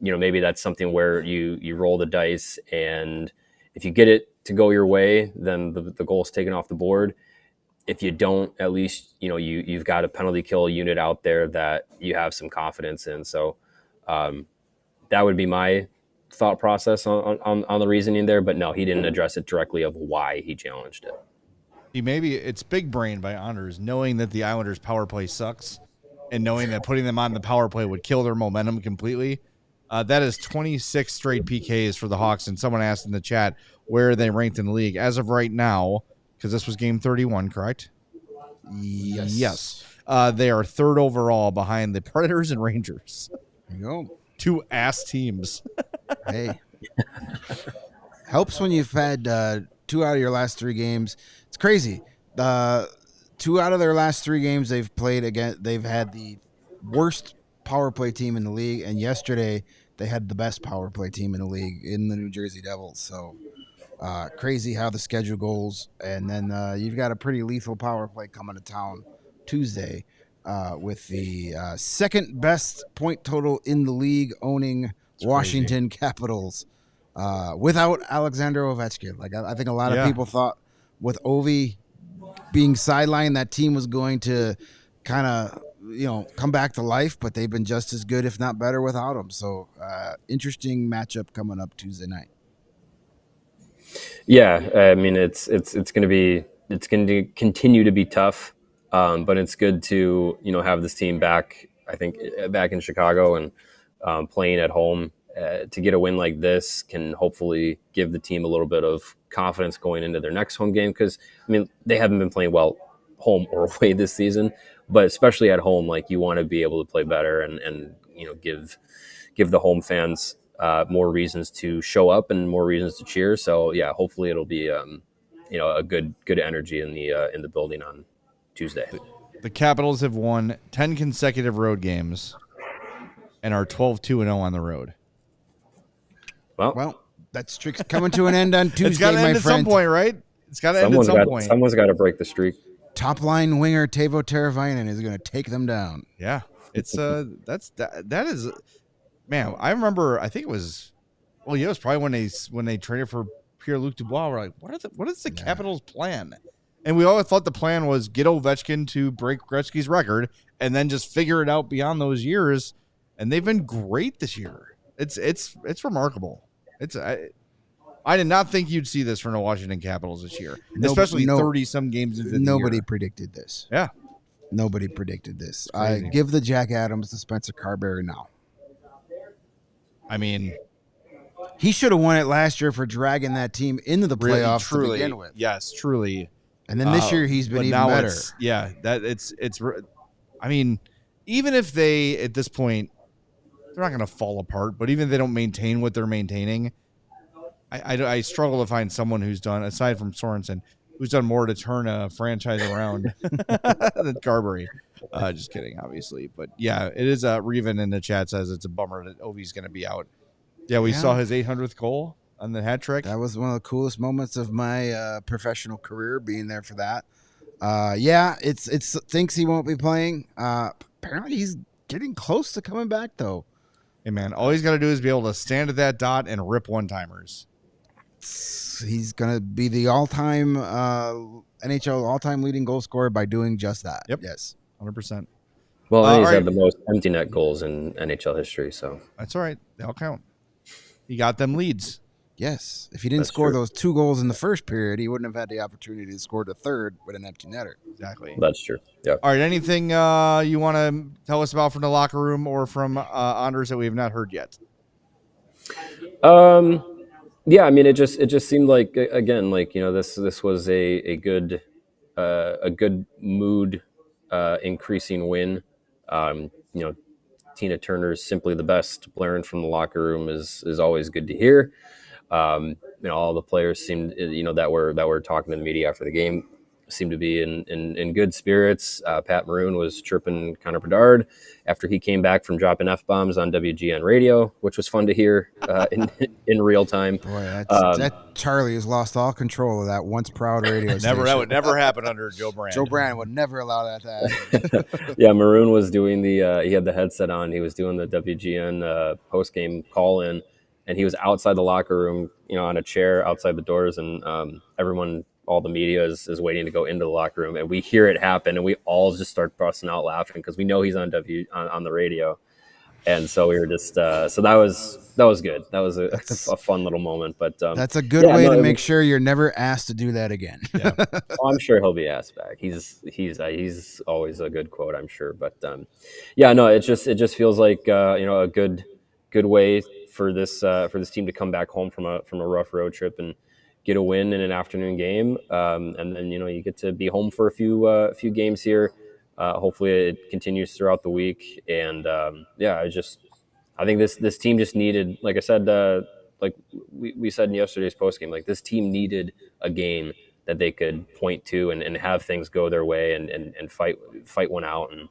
maybe that's something where you roll the dice, and if you get it to go your way, then the goal is taken off the board. If you don't, at least you've got a penalty kill unit out there that you have some confidence in. So that would be my thought process on the reasoning there. But no, he didn't address it directly of why he challenged it. Maybe it's big brain by Anders, knowing that the Islanders' power play sucks and knowing that putting them on the power play would kill their momentum completely. That is 26 straight PKs for the Hawks, and someone asked in the chat where are they ranked in the league. As of right now, because this was game 31, correct? Yes. They are third overall behind the Predators and Rangers. There you go. Two ass teams. Hey. Helps when you've had 2 out of your last 3 games. It's crazy. 2 out of their last 3 games they've played again. They've had the worst power play team in the league, and yesterday they had the best power play team in the league in the New Jersey Devils. So crazy how the schedule goes, and then you've got a pretty lethal power play coming to town Tuesday with the second best point total in the league, owning Washington Capitals without Alexander Ovechkin. I think a lot of people thought with Ovi being sidelined, that team was going to kind of come back to life, but they've been just as good, if not better, without him. So interesting matchup coming up Tuesday night. Yeah, I mean it's going to continue to be tough, but it's good to have this team back. I think back in Chicago and playing at home to get a win like this can hopefully give the team a little bit of confidence going into their next home game, because they haven't been playing well home or away this season, but especially at home, like you want to be able to play better and give the home fans more reasons to show up and more reasons to cheer. So yeah, hopefully it'll be a good energy in the building on Tuesday. The Capitals have won 10 consecutive road games and are 12-2-0 on the road. Well, that streak's coming to an end on Tuesday, it's got to end at some point, right? It's got to end at some point. Someone's got to break the streak. Top line winger Teuvo Teräväinen is going to take them down. Yeah, it's that is, man. I remember. I think it was, it was probably when they traded for Pierre-Luc Dubois. We're like, what is the Capitals' plan? And we always thought the plan was get Ovechkin to break Gretzky's record and then just figure it out beyond those years. And they've been great this year. It's remarkable. I did not think you'd see this from the Washington Capitals this year, especially 30-some games into the year. Nobody predicted this. Yeah. Nobody predicted this. I give the Jack Adams to Spencer Carberry now. I mean, he should have won it last year for dragging that team into the playoffs to begin with. Yes, truly. And then this year he's been even better. I mean, even if they, at this point, they're not going to fall apart, but even if they don't maintain what they're maintaining, I struggle to find someone who's done, aside from Sorensen, who's done more to turn a franchise around than Carberry. Just kidding, obviously. But yeah, it is. Reven in the chat says it's a bummer that Ovi's going to be out. Yeah, we saw his 800th goal on the hat trick. That was one of the coolest moments of my professional career, being there for that. It's thinks he won't be playing. Apparently he's getting close to coming back, though. Hey, man, all he's got to do is be able to stand at that dot and rip one-timers. He's going to be the all-time NHL all-time leading goal scorer by doing just that. Yep. Yes. 100%. Well, he's had the most empty net goals in NHL history, so. That's all right. They all count. He got them leads. Yes. If he didn't score those 2 goals in the first period, he wouldn't have had the opportunity to score the third with an empty netter. Exactly. That's true. Yeah. All right. Anything you want to tell us about from the locker room or from Anders that we have not heard yet? Yeah. I mean, it just seemed like, again, like, this was a good mood increasing win. Tina Turner's simply the best. Blaring from the locker room is always good to hear. All the players seemed, that were talking to the media after the game, seemed to be in good spirits. Pat Maroon was chirping Connor Bedard after he came back from dropping F-bombs on WGN radio, which was fun to hear in real time. Boy, that Charlie has lost all control of that once proud radio station. That would never happen under Joe Brand. Joe Brand would never allow that to happen. Yeah, Maroon was doing he had the headset on. He was doing the WGN post-game call-in, and he was outside the locker room, on a chair outside the doors, and everyone, all the media is waiting to go into the locker room, and we hear it happen, and we all just start busting out laughing because we know he's on the radio, and so we were just so that was good. That was a fun little moment, but that's a good way to make sure you're never asked to do that again. Yeah. I'm sure he'll be asked back. He's always a good quote, I'm sure, but it just feels like a good way for this team to come back home from a rough road trip and get a win in an afternoon game, and then you get to be home for a few games here. Hopefully it continues throughout the week, and I think this team just needed, like I said, like we said in yesterday's postgame, like this team needed a game that they could point to and have things go their way and fight one out, and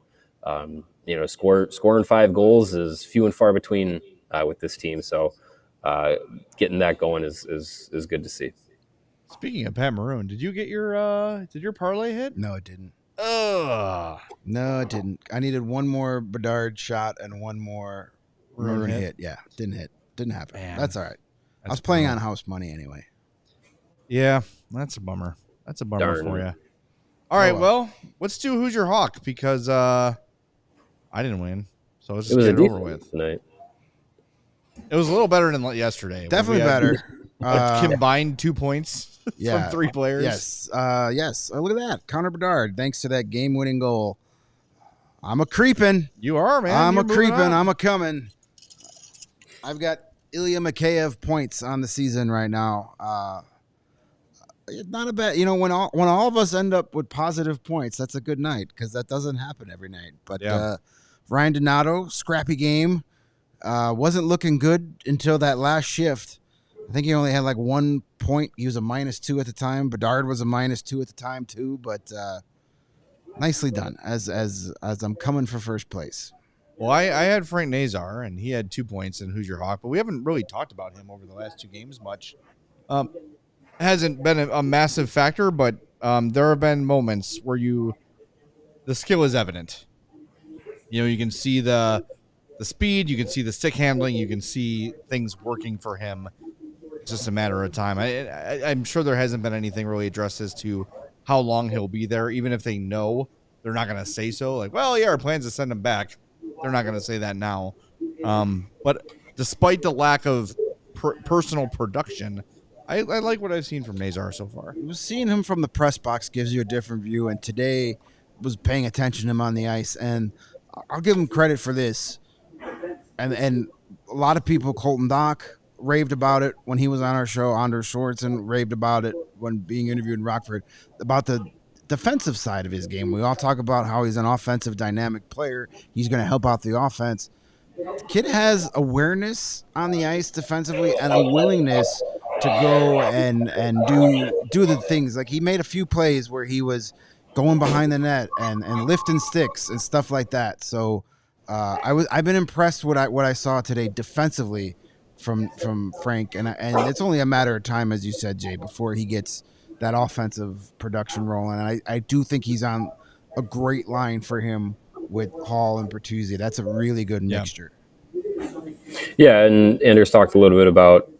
scoring 5 goals is few and far between with this team. So getting that going is good to see. Speaking of Pat Maroon, did you get your parlay hit? No, it didn't. No, it didn't. I needed one more Bedard shot and one more Maroon hit. Yeah, didn't hit. Didn't happen. Man, that's all right. I was playing on house money anyway. Yeah, that's a bummer. That's a bummer for you. All right, well, let's do Who's Your Hawk, because I didn't win, so let's It just was get a it over decent with. tonight. It was a little better than yesterday. Definitely better. Combined 2 points from 3 players. Yes. Yes. Oh, look at that. Connor Bedard, thanks to that game-winning goal. I'm a creeping. You are, man. I'm You're a creeping. moving up. I'm a coming. I've got Ilya Mikheyev points on the season right now. Not a bad. When all of us end up with positive points, that's a good night because that doesn't happen every night. But Ryan Donato, scrappy game. Wasn't looking good until that last shift. I think he only had like 1 point. He was a -2 at the time. Bedard was a -2 at the time too. But nicely done. As I'm coming for first place. Well, I had Frank Nazar, and he had 2 points in Who's Your Hawk, but we haven't really talked about him over the last 2 games much. Hasn't been a massive factor, but there have been moments where the skill is evident. You can see the speed, you can see the stick handling, you can see things working for him. It's just a matter of time. I'm sure there hasn't been anything really addressed as to how long he'll be there, even if they know. They're not going to say so. Like, well, yeah, our plan's to send him back. They're not going to say that now. But despite the lack of personal production, I like what I've seen from Nazar so far. Seeing him from the press box gives you a different view, and today was paying attention to him on the ice, and I'll give him credit for this. And a lot of people, Colton Dock, raved about it when he was on our show. Anders Schwartzen raved about it when being interviewed in Rockford, about the defensive side of his game. We all talk about how he's an offensive dynamic player. He's going to help out the offense. Kid has awareness on the ice defensively and a willingness to go and do the things. Like, he made a few plays where he was going behind the net and lifting sticks and stuff like that. So I've been impressed what I saw today defensively from Frank, and it's only a matter of time, as you said, Jay, before he gets that offensive production rolling. And I do think he's on a great line for him with Hall and Bertuzzi. That's a really good mixture. Yeah, and Anders talked a little bit about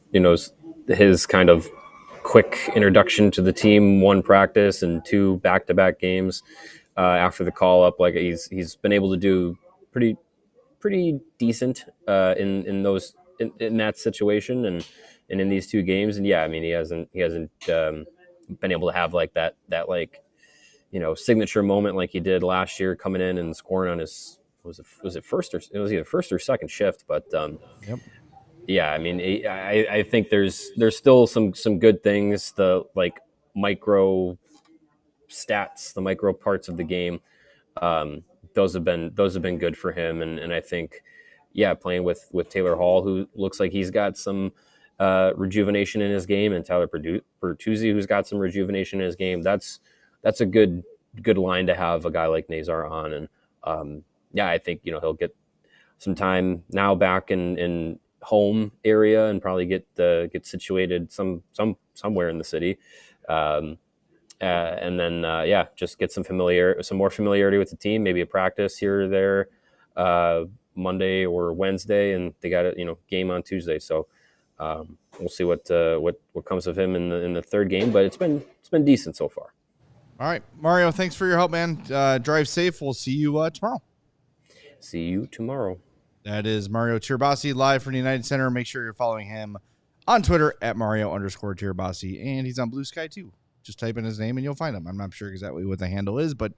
his kind of quick introduction to the team, 1 practice and 2 back-to-back games after the call-up. Like, he's been able to do pretty decent in that situation and in these 2 games. And yeah, I mean, he hasn't been able to have like that signature moment like he did last year, coming in and scoring on his was it first or it was either first or second shift. But yeah, I mean, I think there's still some good things, the like micro stats, the micro parts of the game. Those have been good for him, and I think, playing with Taylor Hall, who looks like he's got some rejuvenation in his game, and Tyler Bertuzzi, who's got some rejuvenation in his game. That's a good line to have a guy like Nazar on, and I think he'll get some time now back in home area and probably get situated somewhere in the city, and then just get some more familiarity with the team, maybe a practice here or there Monday or Wednesday, and they got a game on Tuesday. So we'll see what comes of him in the third game, but it's been decent so far. All right, Mario, thanks for your help, man. Drive safe. We'll see you tomorrow. See you tomorrow. That is Mario Tirabassi live from the United Center. Make sure you're following him on Twitter at Mario_Tirabassi, and he's on Blue Sky too. Just type in his name and you'll find him. I'm not sure exactly what the handle is, but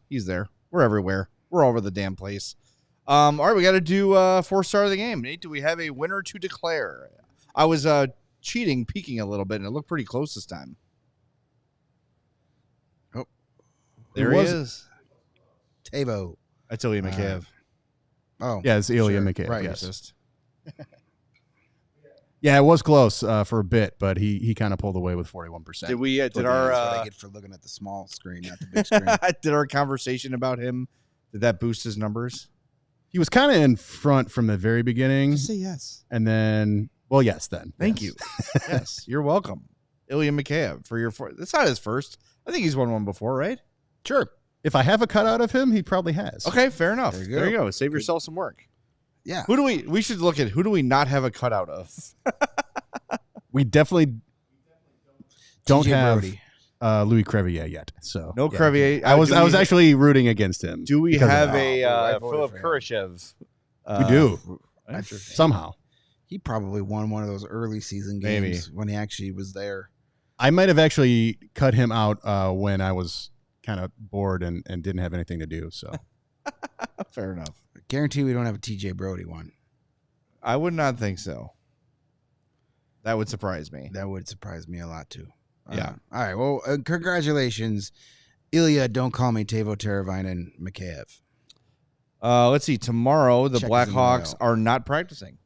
he's there. We're everywhere. We're all over the damn place. All right, we got to do 4-star of the game. Nate, do we have a winner to declare? I was peeking a little bit, and it looked pretty close this time. Oh, there he is. Teuvo. That's Ilya Mikheyev. Yeah, it's Ilya sure. Mikheyev. Right. Yes. Yeah, it was close for a bit, but he kind of pulled away with 41%. Did we? Did That's our? what I get for looking at the small screen, not the big screen. Did our conversation about him? Did that boost his numbers? He was kind of in front from the very beginning. Just say yes. And then, well, yes, then. Thank you. Yes, you're welcome. Ilya Mikheyev for your fourth. That's not his first. I think he's won one before, right? Sure. If I have a cutout of him, he probably has. Okay, fair enough. There you go. Save yourself some work. Yeah. We should look at who do we not have a cutout of? We definitely don't TJ have Brody. Louis Crevier yet. So No Crevier. I was actually rooting against him. Do we because of have that. a Philip Kurashev? We do. Interesting. He probably won one of those early season games when he actually was there. I might have actually cut him out when I was kind of bored and didn't have anything to do. So fair enough. I guarantee we don't have a TJ Brody one. I would not think so. That would surprise me. That would surprise me a lot too. Yeah. All right. Well, congratulations, Ilya. Don't call me Teuvo Teräväinen Mikheyev. Let's see. Tomorrow, the Check Blackhawks his email. are not practicing.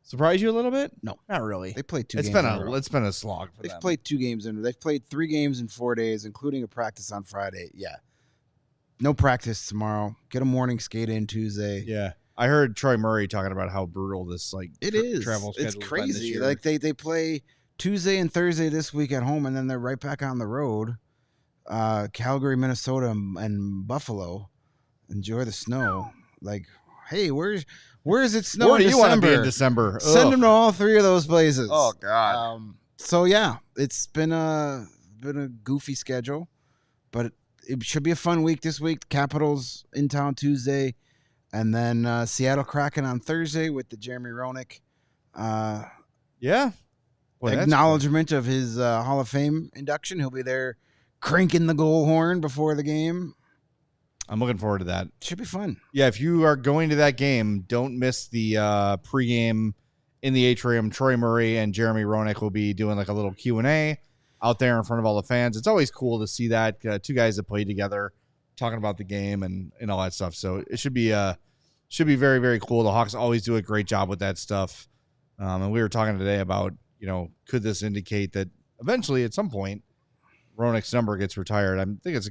Surprise you a little bit? No, not really. They played 2 It's games. it's been a slog for They've them. played 2 games they've played 3 games in 4 days, including a practice on Friday. Yeah. No practice tomorrow. Get a morning skate in Tuesday. Yeah. I heard Troy Murray talking about how brutal this It is. travel schedule It's has been this crazy. year. Like they play Tuesday and Thursday this week at home, and then they're right back on the road. Calgary, Minnesota, and Buffalo. Enjoy the snow. Like, hey, where is it snowing? Where do you want to be in December? December? Send Ugh. them to all 3 of those places. Oh God. So yeah, it's been a goofy schedule, but it should be a fun week this week. The Capitals in town Tuesday, and then Seattle Kraken on Thursday with the Jeremy Roenick Yeah. Boy, that's acknowledgement of his Hall of Fame induction. He'll be there cranking the goal horn before the game. I'm looking forward to that. Should be fun. Yeah, if you are going to that game, don't miss the pregame in the atrium. Troy Murray and Jeremy Roenick will be doing like a little Q&A out there in front of all the fans. It's always cool to see that 2 guys that played together talking about the game and all that stuff. So it should be very, very cool. The Hawks always do a great job with that stuff. And we were talking today about, could this indicate that eventually at some point Roenick's number gets retired? I think it's,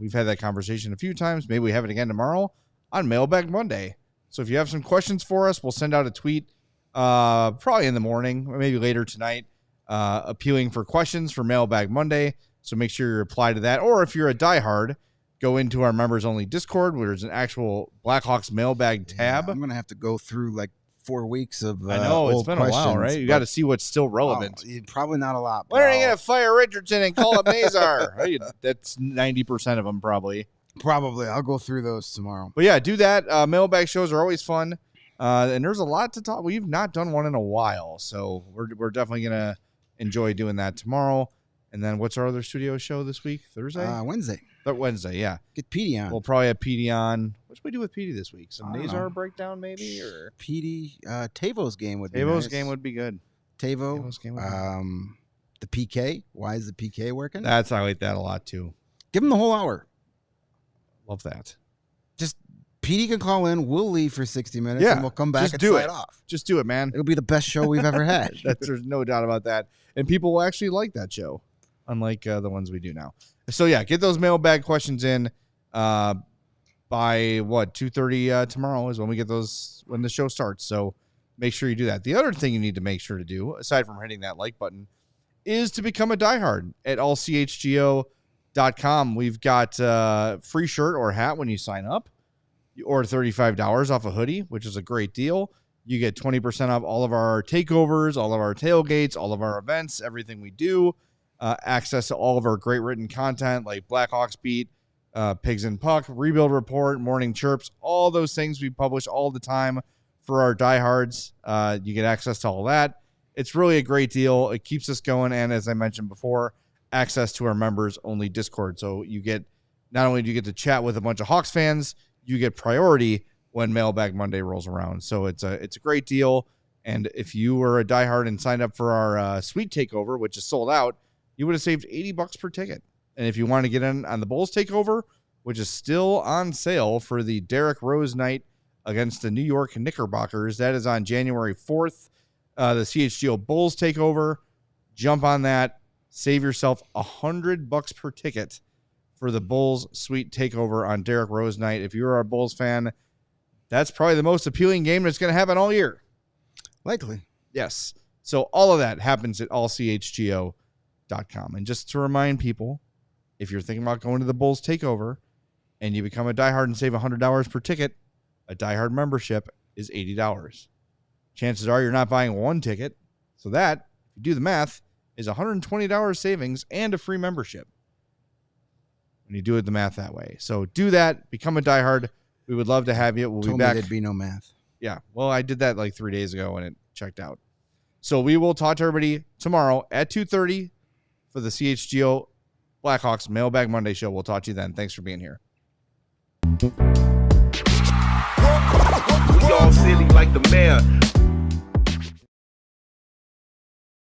we've had that conversation a few times. Maybe we have it again tomorrow on Mailbag Monday. So if you have some questions for us, we'll send out a tweet probably in the morning or maybe later tonight appealing for questions for Mailbag Monday. So make sure you reply to that. Or if you're a diehard, go into our members only Discord where there's an actual Blackhawks mailbag tab. Yeah, I'm going to have to go through like 4 weeks of I know, it's old been a while, questions, right? You but- got to see what's still relevant. Probably not a lot. When are you going to fire Richardson and call up Nazar? Right? That's 90% of them probably. Probably. I'll go through those tomorrow. But yeah, do that. Mailbag shows are always fun. And there's a lot to talk. We've not done one in a while. So we're definitely going to enjoy doing that tomorrow. And then what's our other studio show this week? Thursday? Wednesday. Wednesday, yeah. Get Petey on. We'll probably have Petey on. What should we do with Petey this week? Some I don't Nazar know. breakdown maybe? Or Petey. Tavo's game would be Tavo's nice. game would be good. Tavo. Tavo's game would be The PK. Why is the PK working? I like that a lot too. Give him the whole hour. Love that. Just Petey can call in. We'll leave for 60 minutes. Yeah, And we'll come back just and do sign it. off. Just do it, man. It'll be the best show we've ever had. There's no doubt about that. And people will actually like that show, unlike the ones we do now. So, yeah, get those mailbag questions in by, 2:30 tomorrow is when we get those, when the show starts. So make sure you do that. The other thing you need to make sure to do, aside from hitting that like button, is to become a diehard at allchgo.com. We've got free shirt or hat when you sign up, or $35 off a hoodie, which is a great deal. You get 20% off all of our takeovers, all of our tailgates, all of our events, everything we do. Access to all of our great written content like Blackhawks Beat, Pigs and Puck, Rebuild Report, Morning Chirps, all those things we publish all the time for our diehards. You get access to all that. It's really a great deal. It keeps us going. And as I mentioned before, access to our members only Discord. So you get, not only do you get to chat with a bunch of Hawks fans, you get priority when Mailbag Monday rolls around. So it's a great deal. And if you were a diehard and signed up for our Sweet Takeover, which is sold out, you would have saved $80 per ticket. And if you want to get in on the Bulls Takeover, which is still on sale for the Derrick Rose night against the New York Knickerbockers, that is on January 4th. The CHGO Bulls Takeover, jump on that. Save yourself $100 per ticket for the Bulls Sweet Takeover on Derrick Rose night. If you're a Bulls fan, that's probably the most appealing game that's going to happen all year. Likely. Yes. So all of that happens at allchgo.com. And just to remind people, if you're thinking about going to the Bulls Takeover and you become a diehard and save $100 per ticket, a diehard membership is $80. Chances are you're not buying one ticket. So that, if you do the math, is $120 savings and a free membership when you do it the math that way. So do that. Become a diehard. We would love to have you. We'll be back. There'd be no math. Yeah. Well, I did that like 3 days ago and it checked out. So we will talk to everybody tomorrow at 2:30 for the CHGO Blackhawks Mailbag Monday show. We'll talk to you then. Thanks for being here. We all silly like the mayor.